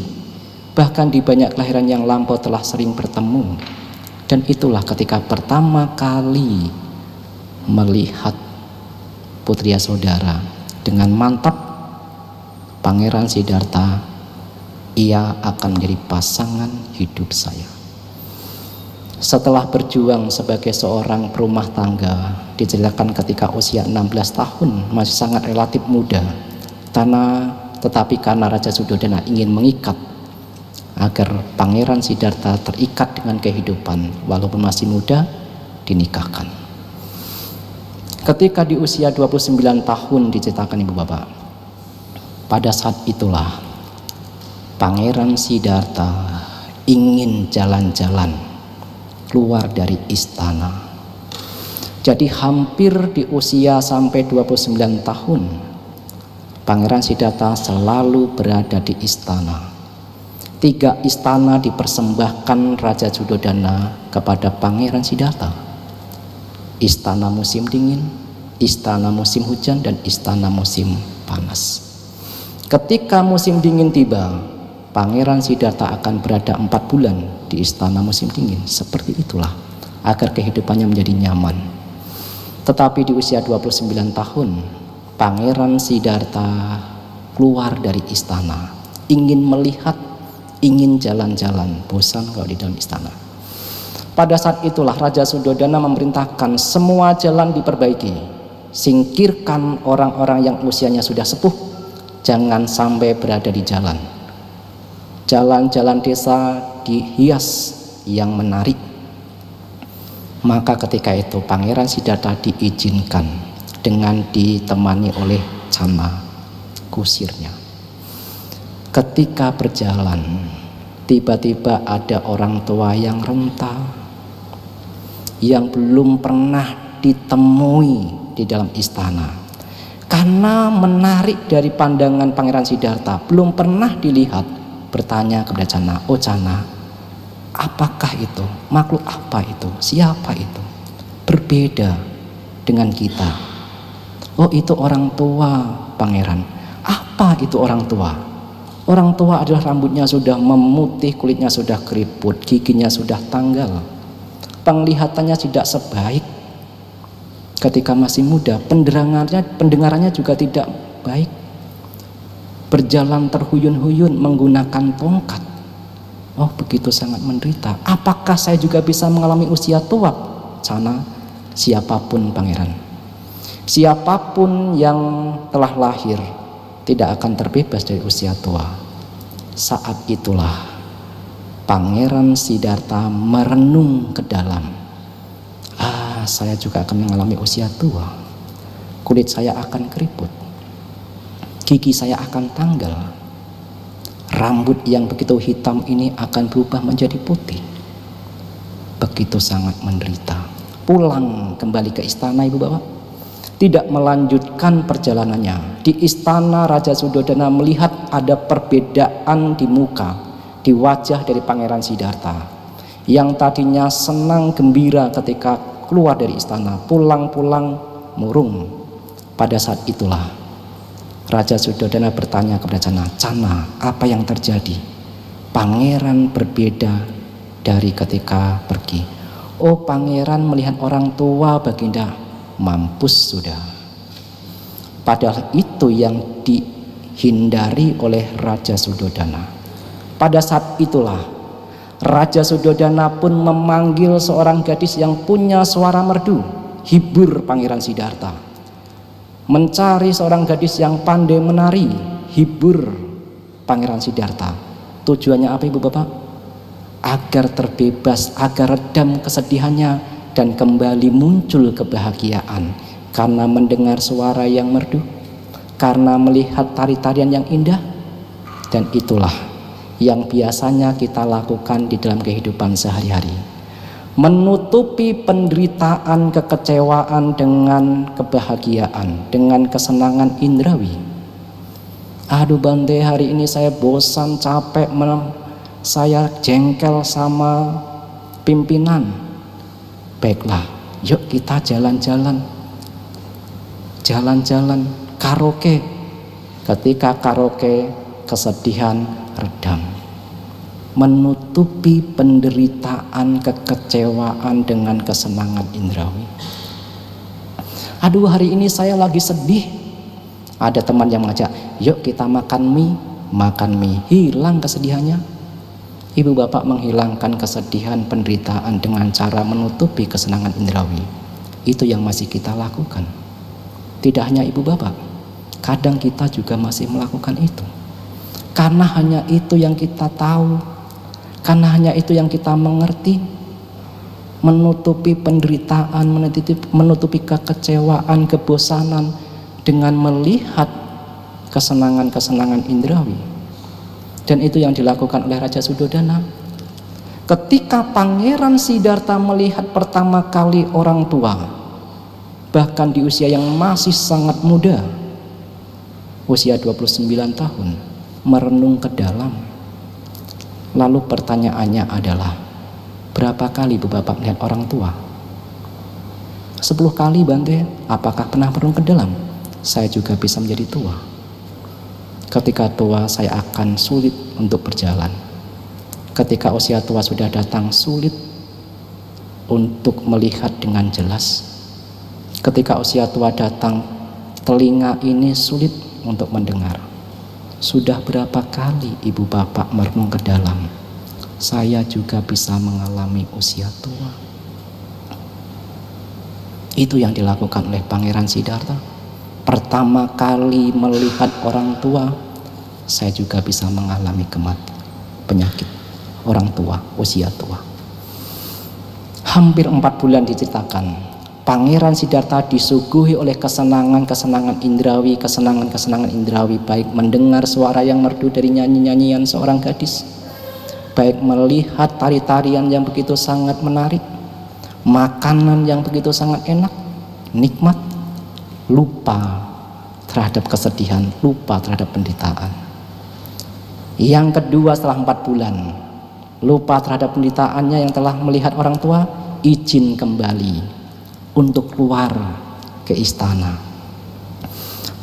bahkan di banyak kelahiran yang lampau telah sering bertemu. Dan itulah ketika pertama kali melihat putri Yasodhara dengan mantap, Pangeran Siddhartha, ia akan menjadi pasangan hidup saya. Setelah berjuang sebagai seorang perumah tangga, diceritakan ketika usia 16 tahun, masih sangat relatif muda, tetapi karena Raja Suddhodana ingin mengikat agar Pangeran Siddhartha terikat dengan kehidupan walaupun masih muda, dinikahkan. Ketika di usia 29 tahun diceritakan ibu bapak, pada saat itulah Pangeran Siddhartha ingin jalan-jalan keluar dari istana. Jadi hampir di usia sampai 29 tahun Pangeran Siddhartha selalu berada di istana. 3 istana dipersembahkan Raja Suddhodana kepada Pangeran Siddhartha. Istana musim dingin, istana musim hujan, dan istana musim panas. Ketika musim dingin tiba, Pangeran Siddhartha akan berada 4 bulan di istana musim dingin. Seperti itulah agar kehidupannya menjadi nyaman. Tetapi di usia 29 tahun Pangeran Siddhartha keluar dari istana, ingin melihat, ingin jalan-jalan, bosan kalau di dalam istana. Pada saat itulah Raja Suddhodana memerintahkan semua jalan diperbaiki, singkirkan orang-orang yang usianya sudah sepuh, jangan sampai berada di jalan. Jalan-jalan desa dihias yang menarik. Maka ketika itu Pangeran Siddhartha diizinkan dengan ditemani oleh Cana, kusirnya. Ketika berjalan, tiba-tiba ada orang tua yang renta, yang belum pernah ditemui di dalam istana. Karena menarik dari pandangan Pangeran Siddhartha, belum pernah dilihat, bertanya kepada Cana, "Oh Cana, apakah itu? Makhluk apa itu? Siapa itu? Berbeda dengan kita." "Oh, itu orang tua, Pangeran." "Apa itu orang tua?" "Orang tua adalah rambutnya sudah memutih, kulitnya sudah keriput, giginya sudah tanggal, penglihatannya tidak sebaik ketika masih muda, pendengarannya juga tidak baik, berjalan terhuyun-huyun menggunakan tongkat." "Oh, begitu sangat menderita. Apakah saya juga bisa mengalami usia tua?" "Cana, siapapun Pangeran, siapapun yang telah lahir tidak akan terbebas dari usia tua." Saat itulah Pangeran Siddhartha merenung ke dalam. Saya juga akan mengalami usia tua. Kulit saya akan keriput, gigi saya akan tanggal, rambut yang begitu hitam ini akan berubah menjadi putih." Begitu sangat menderita. Pulang kembali ke istana ibu bapak, tidak melanjutkan perjalanannya. Di istana Raja Suddhodana melihat ada perbedaan di muka, di wajah dari Pangeran Siddhartha, yang tadinya senang gembira ketika keluar dari istana, pulang-pulang murung. Pada saat itulah Raja Suddhodana bertanya kepada Cana, "Cana, apa yang terjadi? Pangeran berbeda dari ketika pergi." "Oh, Pangeran melihat orang tua, Baginda." "Mampus sudah." Padahal itu yang dihindari oleh Raja Suddhodana. Pada saat itulah Raja Suddhodana pun memanggil seorang gadis yang punya suara merdu, hibur Pangeran Siddhartha. Mencari seorang gadis yang pandai menari, hibur Pangeran Siddhartha. Tujuannya apa ibu bapak? Agar terbebas, agar redam kesedihannya dan kembali muncul kebahagiaan karena mendengar suara yang merdu, karena melihat tari-tarian yang indah. Dan itulah yang biasanya kita lakukan di dalam kehidupan sehari-hari, menutupi penderitaan, kekecewaan dengan kebahagiaan, dengan kesenangan indrawi. "Aduh Bante, hari ini saya bosan, capek, saya jengkel sama pimpinan." "Baiklah, yuk kita jalan-jalan, karaoke." Ketika karaoke, kesedihan redam, menutupi penderitaan, kekecewaan dengan kesenangan indrawi. "Aduh, hari ini saya lagi sedih." Ada teman yang mengajak, "Yuk kita makan mie." Hilang kesedihannya. Ibu bapak menghilangkan kesedihan, penderitaan dengan cara menutupi kesenangan indrawi. Itu yang masih kita lakukan. Tidak hanya ibu bapak, kadang kita juga masih melakukan itu. Karena hanya itu yang kita tahu, karena hanya itu yang kita mengerti. menutupi penderitaan, menutupi kekecewaan, kebosanan dengan melihat kesenangan-kesenangan indrawi. Dan itu yang dilakukan oleh Raja Suddhodana. Ketika Pangeran Siddhartha melihat pertama kali orang tua, bahkan di usia yang masih sangat muda, usia 29 tahun, merenung ke dalam. Lalu pertanyaannya adalah, berapa kali Ibu Bapak melihat orang tua? 10 kali Bante. Apakah pernah merenung ke dalam? Saya juga bisa menjadi tua. Ketika tua saya akan sulit untuk berjalan. Ketika usia tua sudah datang, sulit untuk melihat dengan jelas. Ketika usia tua datang, telinga ini sulit untuk mendengar. Sudah berapa kali Ibu Bapak merenung ke dalam? Saya juga bisa mengalami usia tua. Itu yang dilakukan oleh Pangeran Siddhartha. Pertama kali melihat orang tua, saya juga bisa mengalami kematian, penyakit orang tua, usia tua. Hampir 4 bulan diceritakan, Pangeran Siddhartha disuguhi oleh kesenangan-kesenangan indrawi, baik mendengar suara yang merdu dari nyanyi-nyanyian seorang gadis, baik melihat tari-tarian yang begitu sangat menarik, makanan yang begitu sangat enak, nikmat, lupa terhadap kesedihan, lupa terhadap penderitaan. Yang kedua, setelah 4 bulan, lupa terhadap penderitaannya yang telah melihat orang tua, izin kembali untuk keluar ke istana.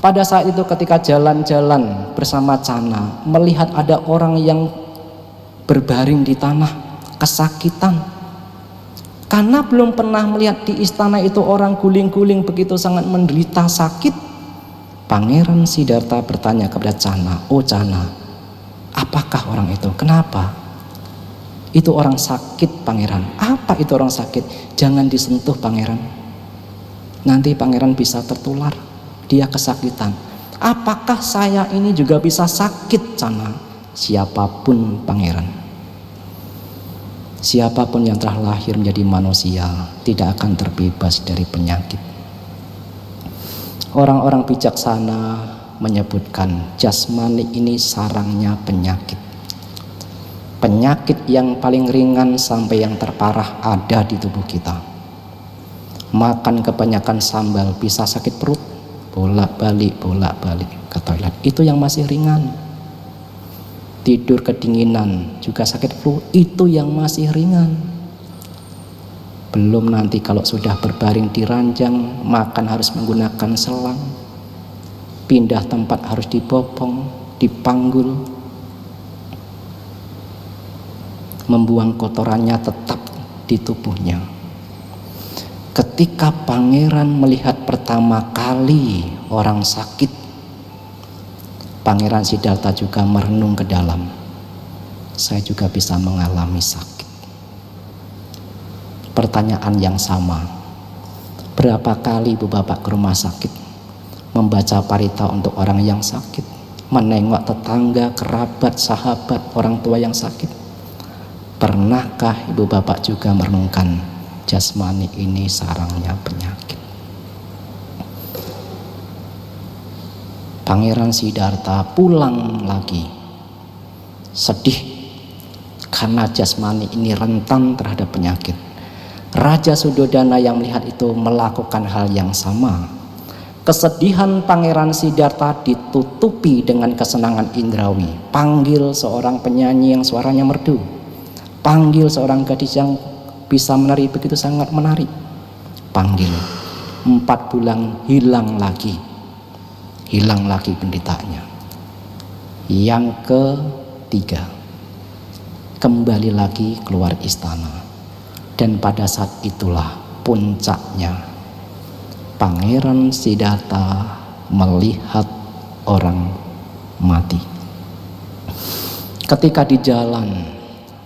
Pada saat itu ketika jalan-jalan bersama Cana, melihat ada orang yang berbaring di tanah, kesakitan. Karena belum pernah melihat di istana itu orang guling-guling begitu sangat menderita sakit, Pangeran Siddhartha bertanya kepada Cana, "Oh Cana, apakah orang itu? Kenapa?" "Itu orang sakit, Pangeran." "Apa itu orang sakit?" "Jangan disentuh, Pangeran. Nanti Pangeran bisa tertular. Dia kesakitan." "Apakah saya ini juga bisa sakit, Cana?" "Siapapun, Pangeran. Siapapun yang telah lahir menjadi manusia tidak akan terbebas dari penyakit." Orang-orang bijaksana menyebutkan jasmani ini sarangnya penyakit. Penyakit yang paling ringan sampai yang terparah ada di tubuh kita. Makan kebanyakan sambal bisa sakit perut, bolak-balik ke toilet, itu yang masih ringan. Tidur kedinginan juga sakit flu, itu yang masih ringan. Belum nanti kalau sudah berbaring di ranjang, makan harus menggunakan selang, pindah tempat harus dibopong, dipanggul, membuang kotorannya tetap di tubuhnya. Ketika Pangeran melihat pertama kali orang sakit, Pangeran Siddhartha juga merenung ke dalam. Saya juga bisa mengalami sakit. Pertanyaan yang sama, berapa kali Ibu Bapak ke rumah sakit, membaca parita untuk orang yang sakit, menengok tetangga, kerabat, sahabat, orang tua yang sakit? Pernahkah Ibu Bapak juga merenungkan jasmani ini sarangnya penyakit? Pangeran Siddhartha pulang lagi, sedih karena jasmani ini rentan terhadap penyakit. Raja Suddhodana yang melihat itu melakukan hal yang sama. Kesedihan Pangeran Siddhartha ditutupi dengan kesenangan indrawi. Panggil seorang penyanyi yang suaranya merdu, panggil seorang gadis yang bisa menari begitu sangat menarik, panggil. 4 bulan hilang lagi penderitaannya. Yang ketiga, kembali lagi keluar istana. Dan pada saat itulah puncaknya, Pangeran Siddhartha melihat orang mati. Ketika di jalan,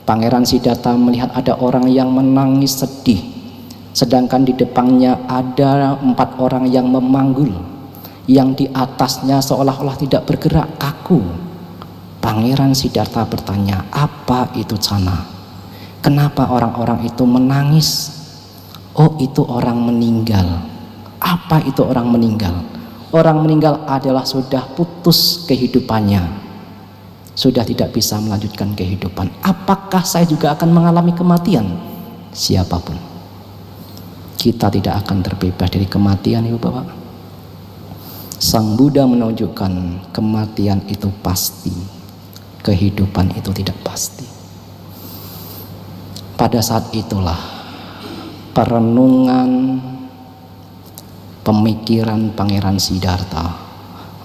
Pangeran Siddhartha melihat ada orang yang menangis sedih, sedangkan di depannya ada 4 orang yang memanggul, yang di atasnya seolah-olah tidak bergerak, kaku. Pangeran Siddhartha bertanya, "Apa itu Cana? Kenapa orang-orang itu menangis?" Oh, itu orang meninggal. Apa itu orang meninggal? Orang meninggal adalah sudah putus kehidupannya, sudah tidak bisa melanjutkan kehidupan. Apakah saya juga akan mengalami kematian? Siapapun, kita tidak akan terbebas dari kematian, Ibu Bapak. Sang Buddha menunjukkan kematian itu pasti, kehidupan itu tidak pasti. Pada saat itulah perenungan pemikiran Pangeran Siddhartha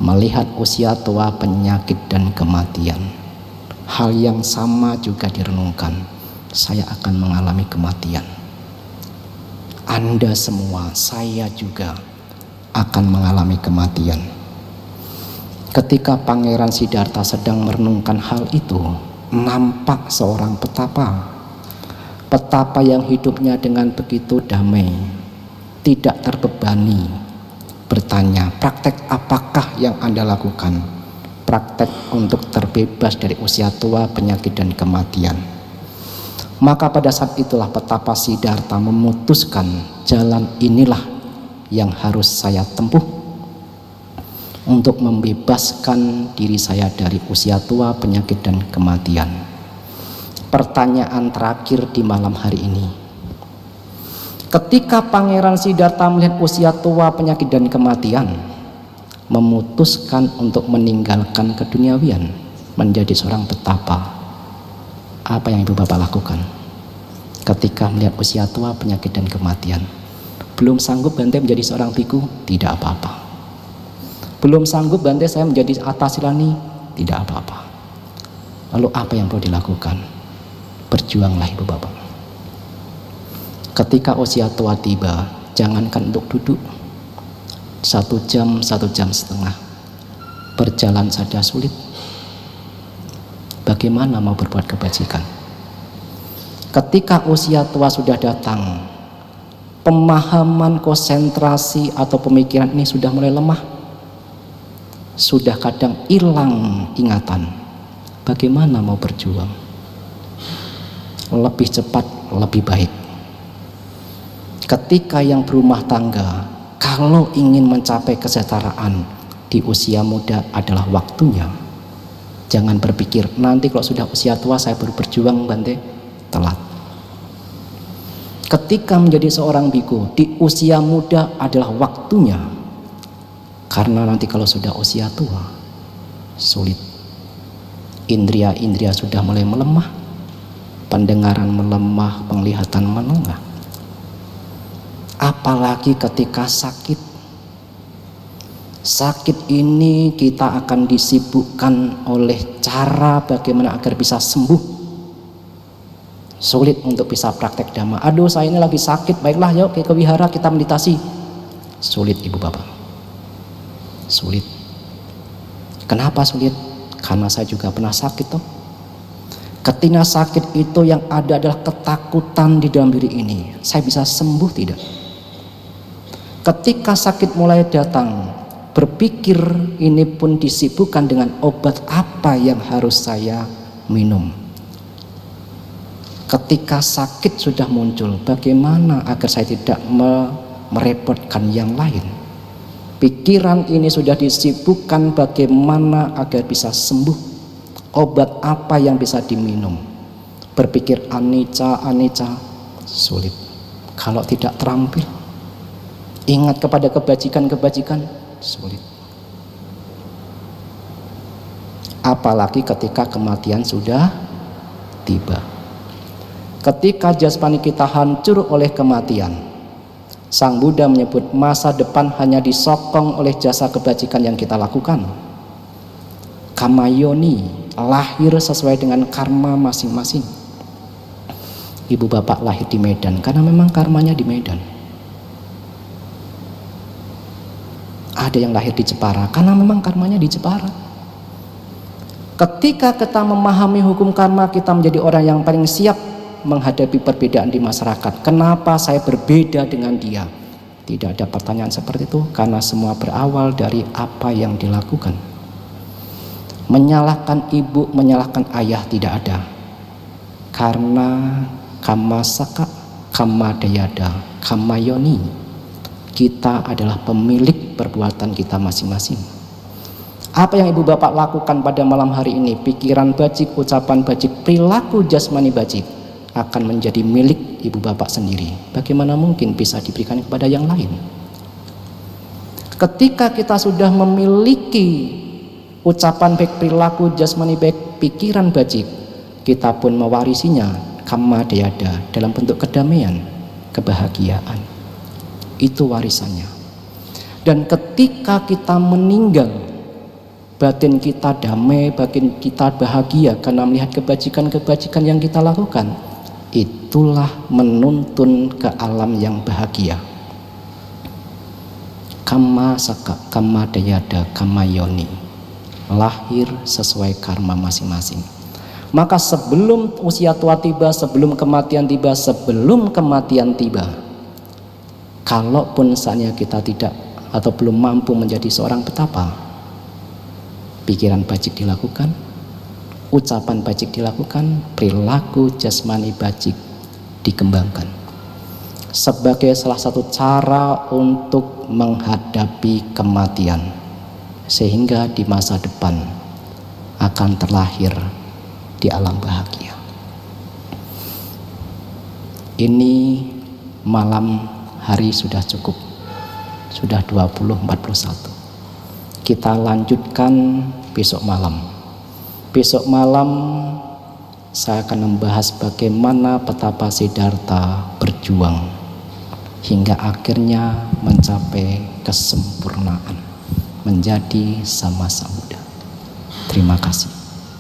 melihat usia tua, penyakit dan kematian. Hal yang sama juga direnungkan, saya akan mengalami kematian. Anda semua, saya juga akan mengalami kematian. Ketika Pangeran Siddhartha sedang merenungkan hal itu, nampak seorang petapa yang hidupnya dengan begitu damai, tidak terbebani, bertanya, praktek apakah yang Anda lakukan? Praktek untuk terbebas dari usia tua, penyakit dan kematian. Maka pada saat itulah petapa Siddhartha memutuskan, jalan inilah yang harus saya tempuh untuk membebaskan diri saya dari usia tua, penyakit dan kematian. Pertanyaan terakhir di malam hari ini, ketika Pangeran Siddhartha melihat usia tua, penyakit dan kematian, memutuskan untuk meninggalkan keduniawian, menjadi seorang petapa, apa yang Ibu Bapak lakukan ketika melihat usia tua, penyakit dan kematian? Belum sanggup Bante menjadi seorang biku? Tidak apa-apa. Belum sanggup Bante saya menjadi atasilani? Tidak apa-apa. Lalu apa yang perlu dilakukan? Berjuanglah Ibu Bapak. Ketika usia tua tiba, jangankan untuk duduk 1 jam, 1 jam setengah, berjalan saja sulit, bagaimana mau berbuat kebajikan? Ketika usia tua sudah datang, pemahaman, konsentrasi atau pemikiran ini sudah mulai lemah, sudah kadang hilang ingatan, bagaimana mau berjuang? Lebih cepat, lebih baik. Ketika yang berumah tangga, kalau ingin mencapai kesetaraan di usia muda adalah waktunya. Jangan berpikir nanti kalau sudah usia tua saya baru berjuang, Bante, telat. Ketika menjadi seorang biku di usia muda adalah waktunya, karena nanti kalau sudah usia tua sulit. Indria-indria sudah mulai melemah, pendengaran melemah, penglihatan menengah. Apalagi ketika sakit. Sakit ini kita akan disibukkan oleh cara bagaimana agar bisa sembuh. Sulit untuk bisa praktek dhamma. Aduh, saya ini lagi sakit, baiklah yuk ke wihara kita meditasi. Sulit Ibu Bapak. Sulit. Kenapa sulit? Karena saya juga pernah sakit toh. Ketika sakit itu yang ada adalah ketakutan di dalam diri ini. Saya bisa sembuh tidak? Ketika sakit mulai datang, berpikir ini pun disibukkan dengan obat apa yang harus saya minum. Ketika sakit sudah muncul, bagaimana agar saya tidak merepotkan yang lain? Pikiran ini sudah disibukkan bagaimana agar bisa sembuh. Obat apa yang bisa diminum? Berpikir anicca, anicca, sulit. Kalau tidak terampil, ingat kepada kebajikan-kebajikan, sulit. Apalagi ketika kematian sudah tiba. Ketika jasmani kita hancur oleh kematian, Sang Buddha menyebut masa depan hanya disokong oleh jasa kebajikan yang kita lakukan. Kamayoni, lahir sesuai dengan karma masing-masing. Ibu bapak lahir di Medan karena memang karmanya di Medan. Ada yang lahir di Jepara karena memang karmanya di Jepara. Ketika kita memahami hukum karma, kita menjadi orang yang paling siap menghadapi perbedaan di masyarakat. Kenapa saya berbeda dengan dia? Tidak ada pertanyaan seperti itu, karena semua berawal dari apa yang dilakukan. Menyalahkan ibu, menyalahkan ayah tidak ada, karena Kammadayada, Kammayoni. Kita adalah pemilik perbuatan kita masing-masing. Apa yang ibu bapak lakukan pada malam hari ini, pikiran bajik, ucapan bajik, perilaku jasmani bajik, akan menjadi milik ibu bapak sendiri. Bagaimana mungkin bisa diberikan kepada yang lain? Ketika kita sudah memiliki ucapan baik, perilaku jasmani baik, pikiran bajik, kita pun mewarisinya, kammadayada, dalam bentuk kedamaian, kebahagiaan. Itu warisannya. Dan ketika kita meninggal, batin kita damai, batin kita bahagia karena melihat kebajikan-kebajikan yang kita lakukan. Itulah menuntun ke alam yang bahagia. Kammasaka, kammadayada, kammayoni. Lahir sesuai karma masing-masing. Maka sebelum usia tua tiba, sebelum kematian tiba, kalaupun saatnya kita tidak atau belum mampu menjadi seorang petapa, pikiran bajik dilakukan, ucapan bajik dilakukan, perilaku jasmani bajik dikembangkan sebagai salah satu cara untuk menghadapi kematian, sehingga di masa depan akan terlahir di alam bahagia. Ini malam hari sudah cukup, sudah 20.41. Kita lanjutkan besok malam. Besok malam saya akan membahas bagaimana petapa Siddhartha berjuang hingga akhirnya mencapai kesempurnaan, menjadi Samasa Buddha. Terima kasih.